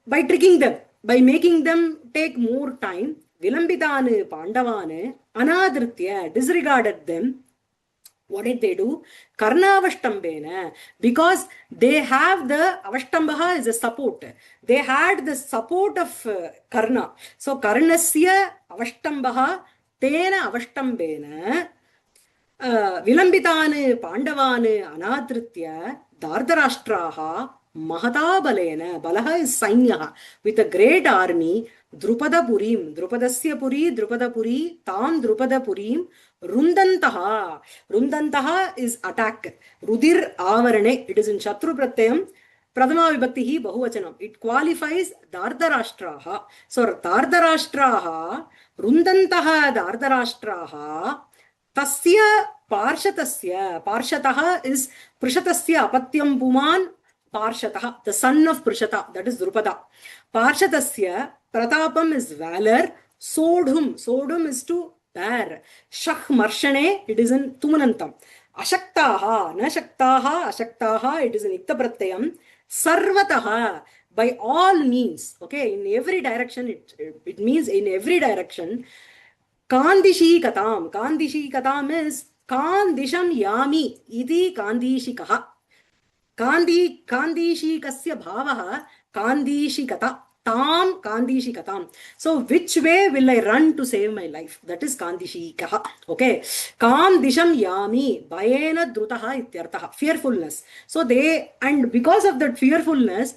by tricking them, by making them take more time. Vilambitane Pandavane Anadritya disregarded them. What did they do? Karnavashtambena, because they have the Avashtambaha is a support. They had the support of Karna. So Karnasya Avashtambaha Tena Avashtambena Vilambitane Pandavane Anadritya Dardarashtraha Mahatabalena. Balaha is Sainyaha, with a great army. Drupada Purim, Drupadasya Puri, Drupada Puri, Tam Drupada Purim, Rundantaha is attack. Rudir Avarane, it is in Shatru Pratyam, Pradama Vibhaktihi Bahuvachanam. It qualifies Dardarashtraha. So Dardarashtraha, Rundantaha Dardarashtraha, Tasya Parshataha is Prishatasya Apatyam Puman Parshataha, the son of Prishata, that is Drupada. Parshatasya Pratapam is valor. Sodhum is to bear. Shakh Marshane, it is in Tumanantam. Ashaktaha, Ashaktaha, it is in Ikta Pratyam. Sarvataha, by all means. Okay, in every direction, it means in every direction. Kandishi katam is Kandisham Yami, Iti Kandishikaha. Kandishikasya bhavaha Kandishikata. Tam Kandishikatam. So which way will I run to save my life? That is Kandishikaha. Okay. Kam Disham Yami Bayena Drutaha Ityartaha. Fearfulness. So and because of that fearfulness,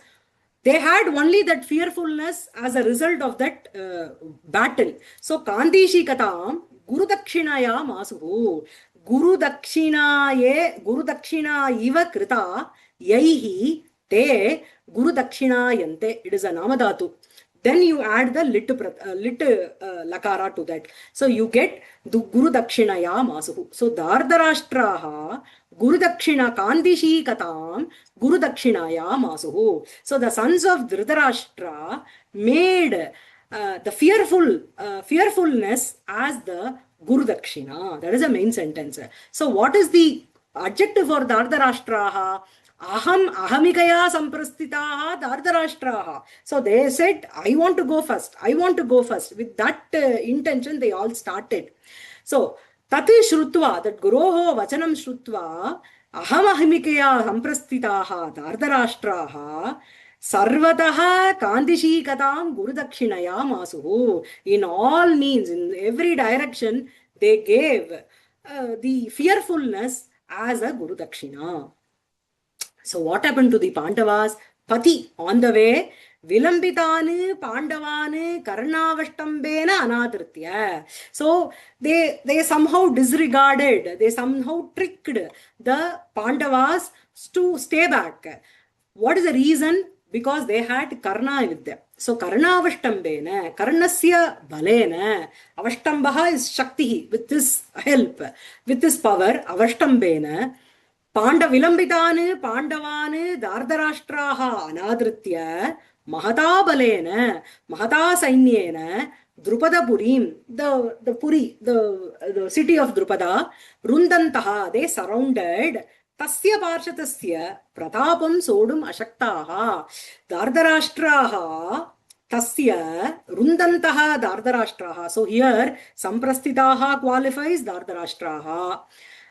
they had only that fearfulness as a result of that battle. So Kandishikatam Guru Dakshinaya Masuhu. Guru Dakshina Iva Krita Yaihi Te Guru Dakshinayante. It is a Namadhatu. Then you add the lit lakara to that. So you get the Guru Dakshinaya Masuhu. So Dardarashtraha Guru Dakshina Kandishi Katam Guru Dakshinaya Masuhu. So the sons of Dhritarashtra made the fearfulness as the Guru Dakshina. That is the main sentence. So what is the adjective for Dardarashtraha? Ahamikaya samprastitaha Dardarashtraha. So they said, I want to go first. With that intention, they all started. So Tati Shrutva, that Guroho Vachanam Shrutva, Ahamikaya samprastitaha Dardarashtraha, Sarvataha Kandishikatam Guru Dakshinaya Masuhu. In all means, in every direction, they gave the fearfulness as a Guru Dakshina. So what happened to the Pandavas? Pati, on the way, Vilambitane Pandavane Karnavashtambena Anadritya. So they somehow disregarded, they somehow tricked the Pandavas to stay back. What is the reason? Because they had Karna with them. So Karnavashtambena, Karnasya Balena, Avashtambaha is Shakti, with this help, with this power, Avashtambena, Vilambitane Pandavane Dardarashtraha Anadritya Mahata Balena Mahata Sainyena Drupada Purim, the Puri, the city of Drupada, Rundantaha, they surrounded. Tasya Parshatasya Pratapam Sodum Ashaktaha Dardarashtraha Tasya Rundantaha Dardarashtraha. So here Samprastitaha qualifies Dardarashtraha.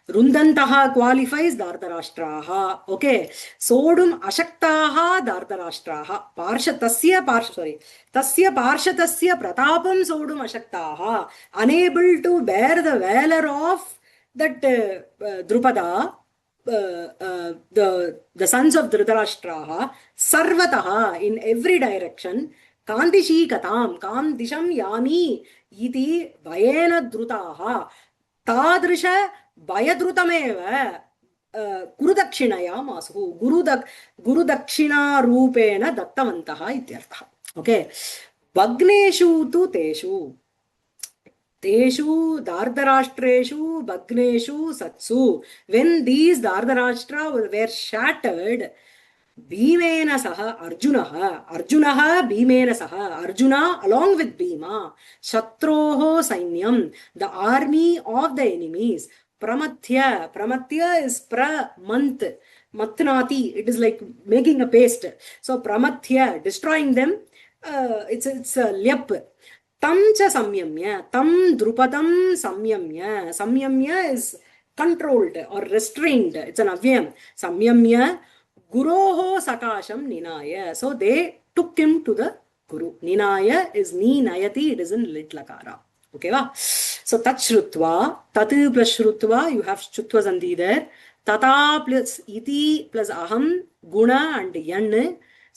Rundantaha qualifies Dardarashtraha. Okay. Sodum Ashaktaha Dardarashtraha. Tasya Parshatasya Pratapam Sodum Ashaktaha. Unable to bear the valor of that Drupada, the sons of Dhritarashtraha, Sarvataha, in every direction, Kandishikatam, Kandisham Yami, Iti Bayena Drutaha, Tadrisha Bayadrutameva, गुरुदक्षिणया मासुः गुरुदक्षिणारूपेण दत्तवन्तः इत्यर्थः okay भग्नेषु तु तेषु तेषु दार्धराष्ट्रेषु भग्नेषु सत्सु when these दार्धराष्ट्रा were shattered भीमेन सह अर्जुनः अर्जुनः भीमेन सह arjuna along with Bhima शत्रोः सैन्यं the army of the enemies pramatya pramatya is pra month matnati it is like making a paste so pramatya destroying them it's a lyap tam cha samyamya tam drupadam samyamya is controlled or restrained it's an avyam samyamya guroho sakasham ninaya so they took him to the guru ninaya is ni nayati it is in lit lakara okay va so tat shrutva tat plus shrutva you have shrutva sandhi there tata plus iti plus aham guna and yan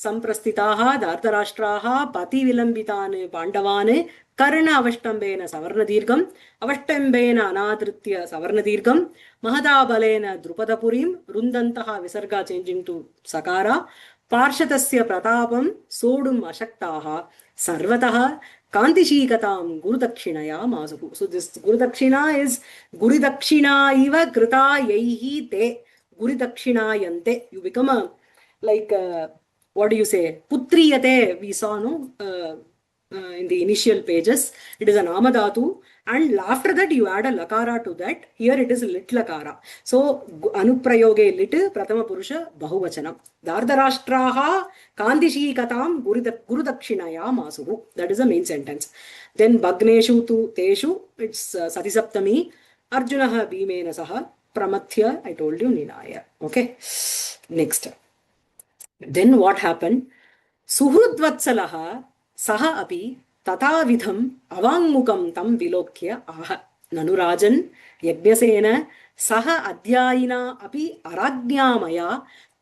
संप्रस्थिताः दार्धराष्ट्राः पतिविलम्बितान् पाण्डवान् कर्ण अवष्टम्बेन सवर्णदीर्घम् अवष्टम्बेन अनादृत्य सवर्णदीर्घम् महदाबलेन द्रुपदपुरीं रुन्दन्तः विसर्गा चेञ्जिङ्ग् टु सकार पार्षदस्य प्रतापं सोढुम् अशक्ताः सर्वतः कान्तिशीकतां गुरुदक्षिणया मासुः so this gurudakshina is guridakshina iva krita yaihi te guridakshinaayante you become a like what do you say putriyate we saw no in the initial pages it is an amadhatu and after that you add a lakara to that here it is lit lakara so anuprayoge lit prathama purusha bahuvachanam dardharashtraha kandishikatam gurudakshinaya masuhu that is the main sentence then bhagneshu tu teshu it's sati saptami arjunah bhimena saha pramathya I told you ninaya okay next then what happened suhrudvatsalaha saha api तथाविधम् अवाङ्मुखं तं विलोक्य आह ननुराजन् यज्ञसेन सह अध्यायिना अपि अराज्ञामया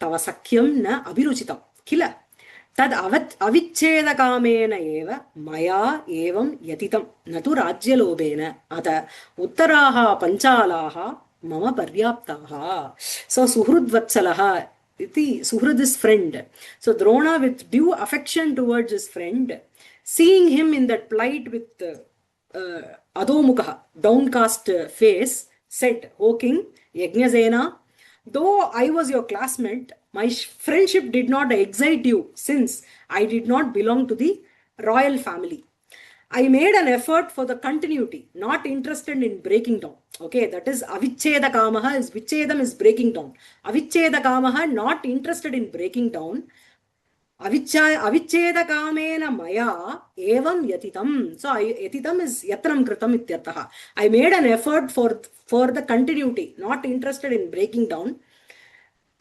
तव सख्यं न अभिरुचितं किल तद् अविच्छेदकामेन एव मया एवं यतितं न तु राज्यलोभेन अत उत्तराः पञ्चालाः मम पर्याप्ताः so सुहृद्वत्सलः इति सुहृद् is friend so Drona with due affection towards his friend seeing him in that plight with adhomukha downcast face said o king Yajnasena though I was your classmate my friendship did not excite you since I did not belong to the royal family I made an effort for the continuity not interested in breaking down okay that is avichedakamaha is vichedam is breaking down avichedakamaha not interested in breaking down अविच्छेदकामेन मया एवं यतितं so यतितं is yatram kritam ityartha I made an effort for the continuity not interested in breaking down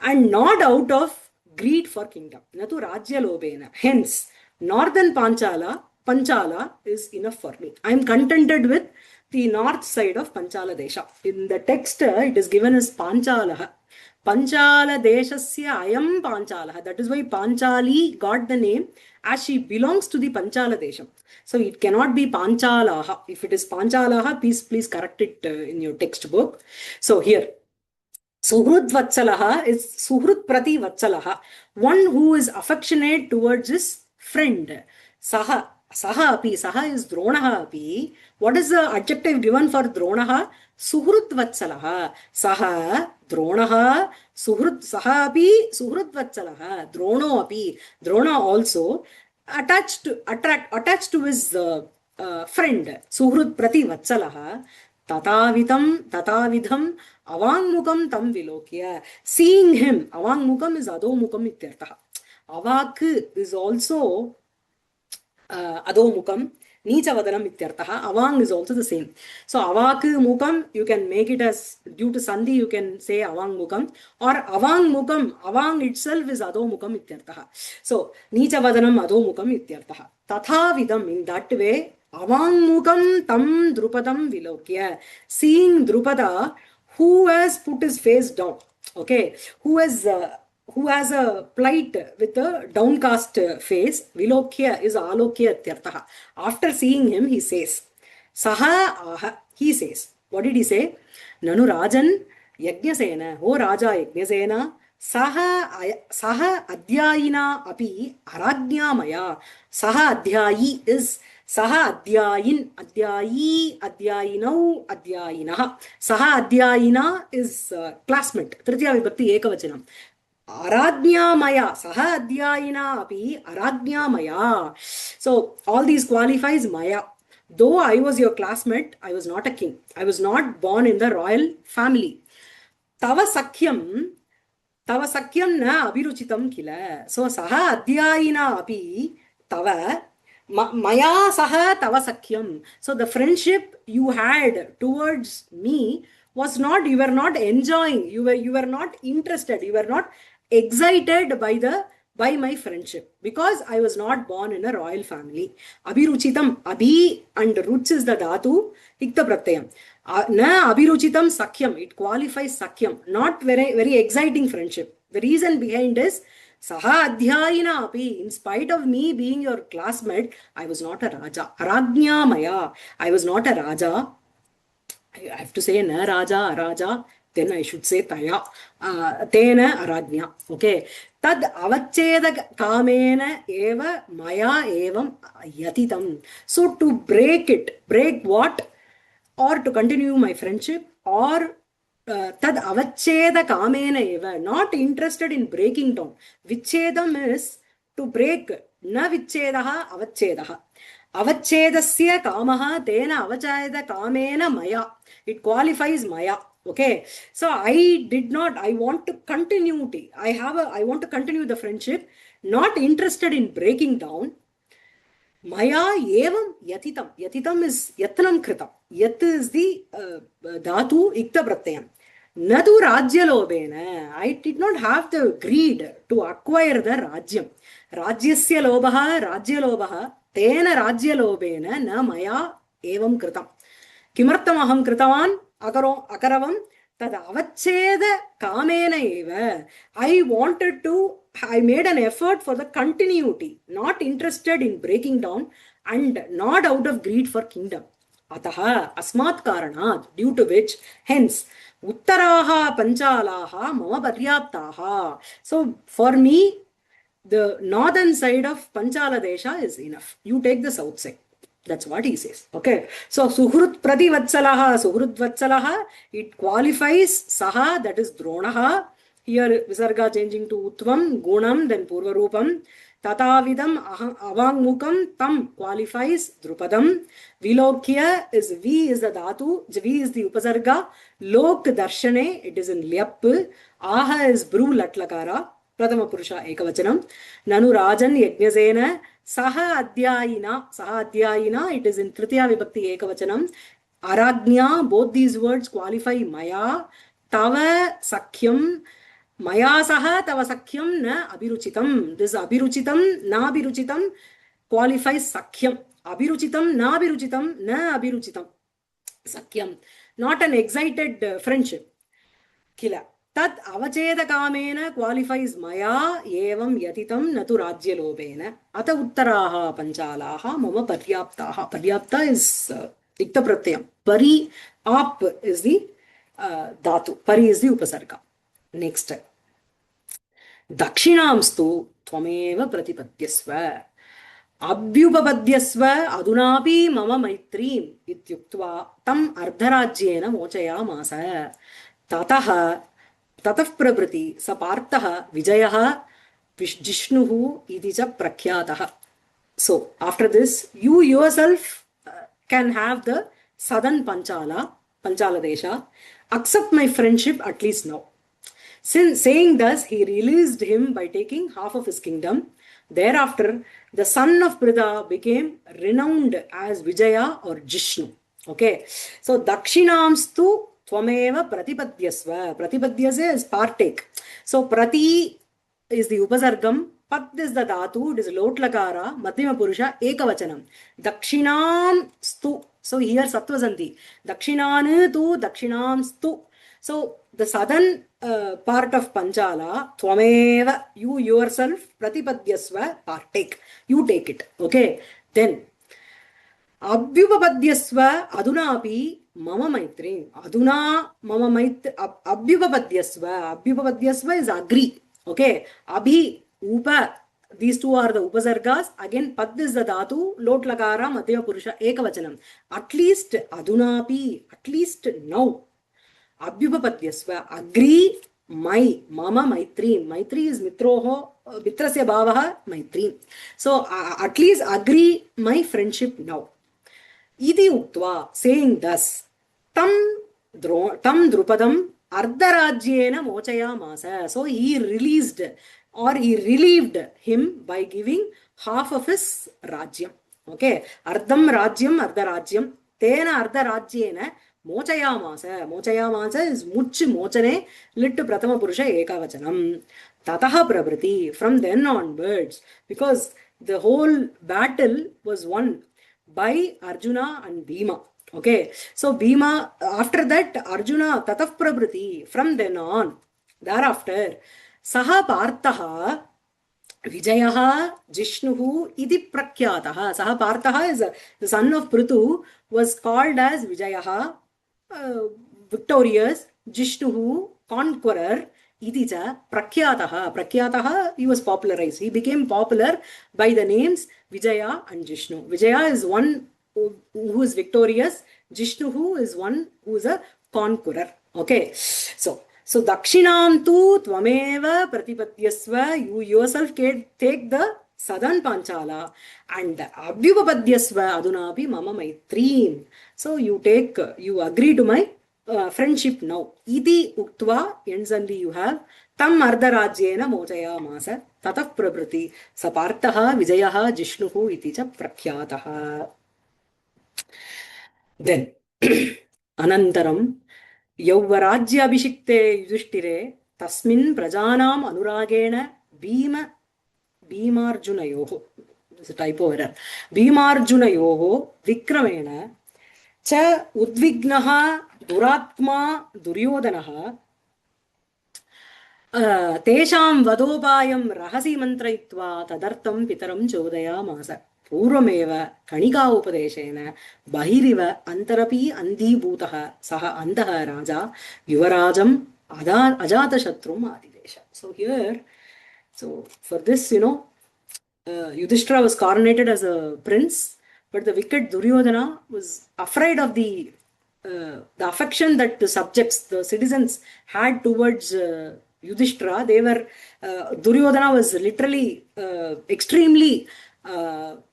and not out of greed for kingdom natu rajya lobena hence northern panchala is enough for me I am contented with the north side of panchala desha in the text it is given as panchalah Panchala Deshasya Ayam Panchalah. That is why Panchali got the name as she belongs to the Panchala Desham. So it cannot be Panchalaha. If it is Panchalaha, please correct it in your textbook. So here, Suhrud Vatsalaha is Suhrud Prati Vatsalaha. One who is affectionate towards his friend. Saha api. Saha is Dronaha api. What is the adjective given for Dronaha? Suhrud Vatsalaha. Saha Dronaha Suhrud Saha api Suhrud Vatsalaha. Drono api. Drona also attached to his friend. Suhrud Prati Vatsalaha. Tatavidham Avangmukam tam vilokya. Seeing him. Avangmukam is Adhomukam ityartha. Avak is also Adhomukam. Nichavadanam ityartha. Avang is also the same. So avak mukam you can make it as due to sandhi you can say avang mukam or avang mukam. Avang itself is adhomukam ityartha. So nichavadanam adhomukam ityartha. Tathavidam in that way avang mukam tam drupadam vilokya. Seeing Drupada who has put his face down. Okay. Who has a plight with a downcast face. Vilokya is alokya tyartha. After seeing him, he says, Saha aha, he says. What did he say? Nanu Rajan Yajnasena, oh Raja Yajnasena, Saha Adhyayina api Arajnya Maya. Saha Adhyayi is Saha Adhyayin, Adhyayi, Adhyayinau, Adhyayinaha. Saha Adhyayina is classmate. Tritiya Vibhakti Ekavachanam. Arajnya Maya, Saha Adhyayina api Arajnya Maya. So all these qualifies Maya. Though I was your classmate, I was not a king. I was not born in the royal family. Tava Sakyam, Tava Sakyam na Abhiruchitam kila. So Saha Adhyayina api Tava Maya Saha Tava Sakyam. So the friendship you had towards me was not, you were not enjoying, you were not interested, you were not excited by my friendship because I was not born in a royal family. Abhiruchitam, Abhi and Ruch is the Dhatu, Ikta Pratyayam. Na Abhiruchitam Sakyam, it qualifies Sakyam, not very exciting friendship. The reason behind is Saha Adhyayina api, in spite of me being your classmate, I was not a Raja. Arajnya Maya, I was not a Raja. I have to say na Raja, Raja, then I should say Taya. Tena Arajnya. Okay. Tad avacheda kamena eva maya evam yatitam. So to break it, break what? Or to continue my friendship, or tad avacheda kamena eva, not interested in breaking down. Vichedam is to break. Na vichedaha avachedaha. Avachedasya kamaha tena avacheda kamena maya. It qualifies maya. Okay, so I want to continuity. I want to continue the friendship, not interested in breaking down. Maya evam yatitam. Yatitam is yatnam kritam. Yat is the dhatu ikta pratyayam. Nadu rajya lobena. I did not have the greed to acquire the rajyam. Rajyasya lobaha, rajya lobaha, tena rajya lobena na maya evam kritam. Kimartam aham kritavan akaravam tad avacheda kamena eva. I made an effort for the continuity, not interested in breaking down and not out of greed for kingdom. Ataha asmat karanat, due to which, hence, uttaraha panchalaha mama paryaptaha. So for me, the northern side of Panchala Desha is enough. You take the south side. That's what he says. Okay. So Suhrut Prativatsalaha, Suhrut Vatsalaha, it qualifies Saha, that is Dronaha. Here Visarga changing to Utvam, Gunam, then Purva Rupam. Tatavidam Avangmukam Tam qualifies Drupadam. Vilokya is V is the Dhatu, V is the Upasarga. Lok Darshane, it is in Lyap. Aha is Bru Latlakara. Pradama Purusha Ekavachanam. Nanu Rajan Yajnasena. Saha Adhyayina, it is in Tritiya Vibhakti Ekavachanam. Arajnya, both these words qualify Maya. Tava Sakyam, Maya Saha Tava Sakyam na Abhiruchitam. This Abhiruchitam, na Abhiruchitam qualifies Sakyam. Abhiruchitam, na Abhiruchitam. Sakyam. Not an excited friendship. Kila. Tat avacheda kamena qualifies maya evam yatitam natu rajya lobena. Ata uttaraha panchalaha mama paryaptaha. Paryapta is ikta pratyam. Pari up is the dhatu. Pari is the upasarga. Next. Dakshinamstu tvameva pratipadyasva. Abhyupapadyasva adunapi mama maitrim ityuktva tam ardharajyena mochayamasa. Tataha Tataf Prabriti Sapartaha Vijayaha Jishnuhu Idija Prakhyataha. So after this, you yourself can have the southern Panchala Desha. Accept my friendship at least now. Since saying thus, he released him by taking half of his kingdom. Thereafter, the son of Pritha became renowned as Vijaya or Jishnu. Okay, so Dakshinamstu Tvameva Pratipadyasva. Pratipadyasva is partake. So Prati is the Upasargam, Pat is the Dhatu, it is Lotlakara, Madhyama Purusha, Ekavachanam. Dakshinam Stu. So here Sattvasanti. Dakshinanu tu, Dakshinam Stu. So the southern part of Panchala, Tvameva, you yourself, Pratipadyasva, partake. You take it. Okay. Then Abhyupapadyasva adunapi mama maitrim. Aduna mama abhyupapadyasva. Abhyupapadyasva is agree. Okay. Abhi, upa. These two are the upasargas. Again, pad is the dhatu. Lot lakara, madhya purusha, ekavachanam. At least adunapi. At least now. Abhyupapadyasva. Agree my mama maitrim. Maitri is mitroho. Mitrasya bhavaha maitrim. So at least agree my friendship now. Iti uktva, saying thus, tam drupadam ardharajyena mochayamasa. So he released or he relieved him by giving half of his rajyam. Okay, ardham rajyam ardharajyam tena ardharajyena mochayamasa. Mochayamasa is much mochane lit prathama purusha ekavachanam. Tataha prabriti, from then onwards, because the whole battle was won by Arjuna and Bhima. Okay, so Bhima, after that, Arjuna, Tataf Prabriti, from then on, thereafter, Saha Parthaha, Vijayaha, Jishnuhu, Idi Prakyataha. Saha Parthaha is the son of Prithu, was called as Vijayaha, victorious, Jishnuhu, conqueror, Idija, Prakyataha. Prakyataha, he was popularized. He became popular by the names Vijaya and Jishnu. Vijaya is one who is victorious. Jishnu is one who is a conqueror. Okay. So Dakshinam tu tvameva pratipatyasva. You yourself take the southern Panchala and Abhyupapadyasva adunapi mama maitrim. So you agree to my friendship now. Iti uktva, ends only you have. Tam ardharajyena mochayamasa. Tatah prabriti. Sapartaha vijayaha jishnuhu iti cha prakhyataha. Then, anantaram, yauvarajya abhishikte yudhishthire tasmin prajanam anuragena bhimarjunayoho. There's a typo error. Bhimarjunayoho vikramena cha udvignaha duratma duryodanaha tesham vadopayam rahasi mantrayitva tadartam pitaram chodayamasa. Purvameva kanika upadeshena bahiriva antarapi andibhutaha saha andaha raja yuvarajam ajata shatrum adidesha. So here, so for this, Yudhishthira was coronated as a prince, but the wicked Duryodhana was afraid of the affection that the subjects, the citizens had towards Yudhishthira. They were, Duryodhana was literally extremely,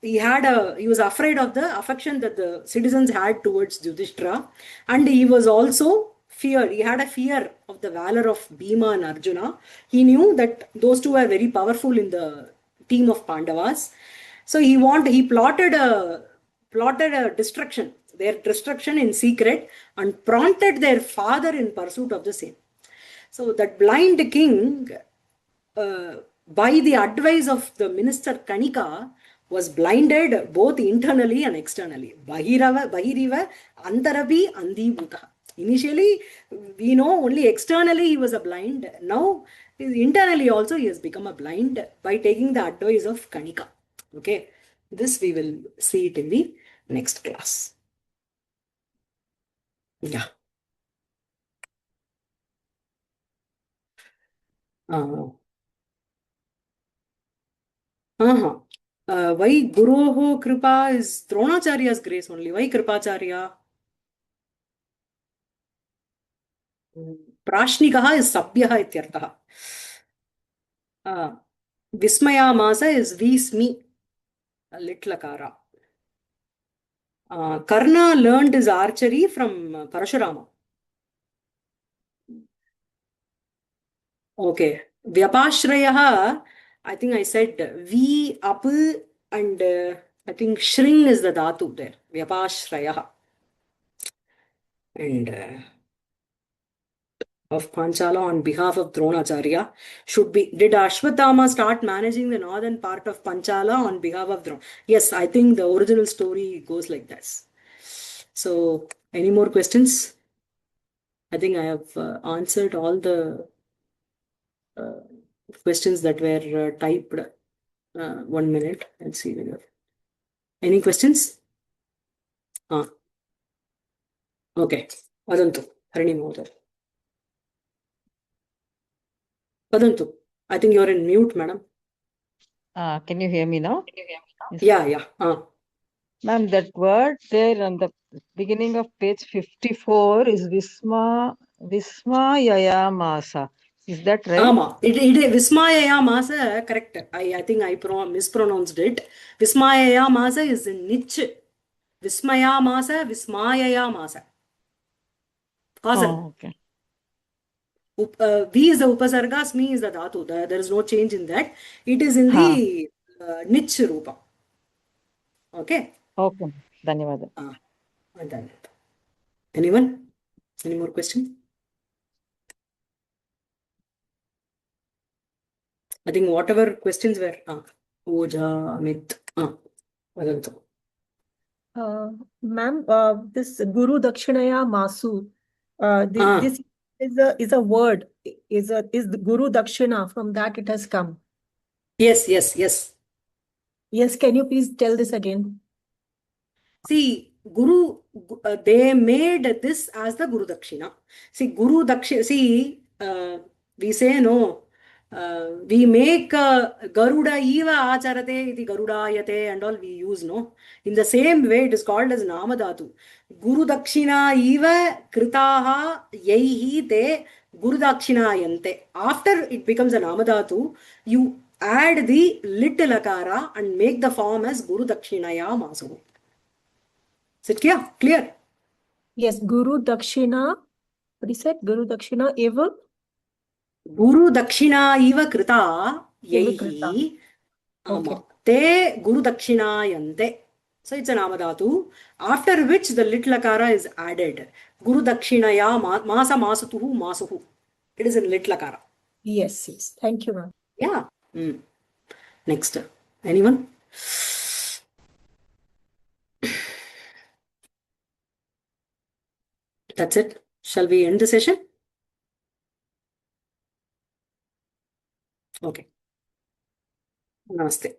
he was afraid of the affection that the citizens had towards Yudhishthira, and he was also feared. He had a fear of the valor of Bhima and Arjuna. He knew that those two were very powerful in the team of Pandavas. So he plotted a destruction, their destruction in secret, and prompted their father in pursuit of the same. So that blind king, by the advice of the minister Kanika, was blinded both internally and externally. Bahiriva Antarapi Andibhuta. Initially, we know only externally he was a blind. Now, internally also he has become a blind by taking the advice of Kanika. Okay, this we will see it in the next class. Yeah. Why Guroho Kripa is Dronacharya's grace only? Why Kripacharya? Prashnikaha is Sabhyaha ityartaha. Vismayamasa is Vismi, Litlakara. Karna learned his archery from Parashurama. Okay. Vyapashrayaha, I think I said V up and I think Shring is the dhatu there. Vyapashrayaha. And of Panchala on behalf of Dronacharya should be. Did Ashwatthama start managing the northern part of Panchala on behalf of Drona? Yes, I think the original story goes like this. So, any more questions? I think I have answered all the questions that were typed. 1 minute. Let's see. Any questions? Okay. Vadantu, Harini Mohdar. Vadantu. I think you're in mute, madam. Can you hear me now? Yes. Yeah. Ma'am, that word there on the beginning of page 54 is Vismayayamasa. Is that right? Ama. It Vismayaya Masa, correct. I think I mispronounced it. Vismayaya Masa is in niche. Vismaya Masa, Vismayaya Masa. Causal. Oh, okay. V is the upasarga, Smi is the dhatu. There is no change in that. It is in the niche rupa. Okay. Okay. Dhanyawad. I'm done. Anyone? Any more questions? I think whatever questions were. Oja, Amit. Vadantu. Ma'am, this Guru Dakshinaya Masu, this is a word, is the Guru Dakshina, from that it has come. Yes. Yes, can you please tell this again? See, Guru, they made this as the Guru Dakshina. See, Guru Dakshina, see, we say no, we make Garuda Eva Acharate, iti Garudayate, and all we use, no. In the same way, it is called as Namadhatu. Guru Dakshina Eva Kritaha Yaihi Te Guru Dakshina Yante. After it becomes a Namadhatu, you add the little akara and make the form as Guru Dakshinaya Masu. Is it clear? Clear? Yes, Guru Dakshina, what is it? Guru Dakshina Eva? Guru Dakshina Iva Krita Eva Yaihi Krita. Okay. Te Guru Dakshina Yante. So it's an Amadhatu, after which the little akara is added. Guru Dakshinaya Masa Masutuhu Masuhu. It is in little akara. Yes. Thank you, ma'am. Yeah. Next. Anyone? That's it. Shall we end the session? Okay. Namaste.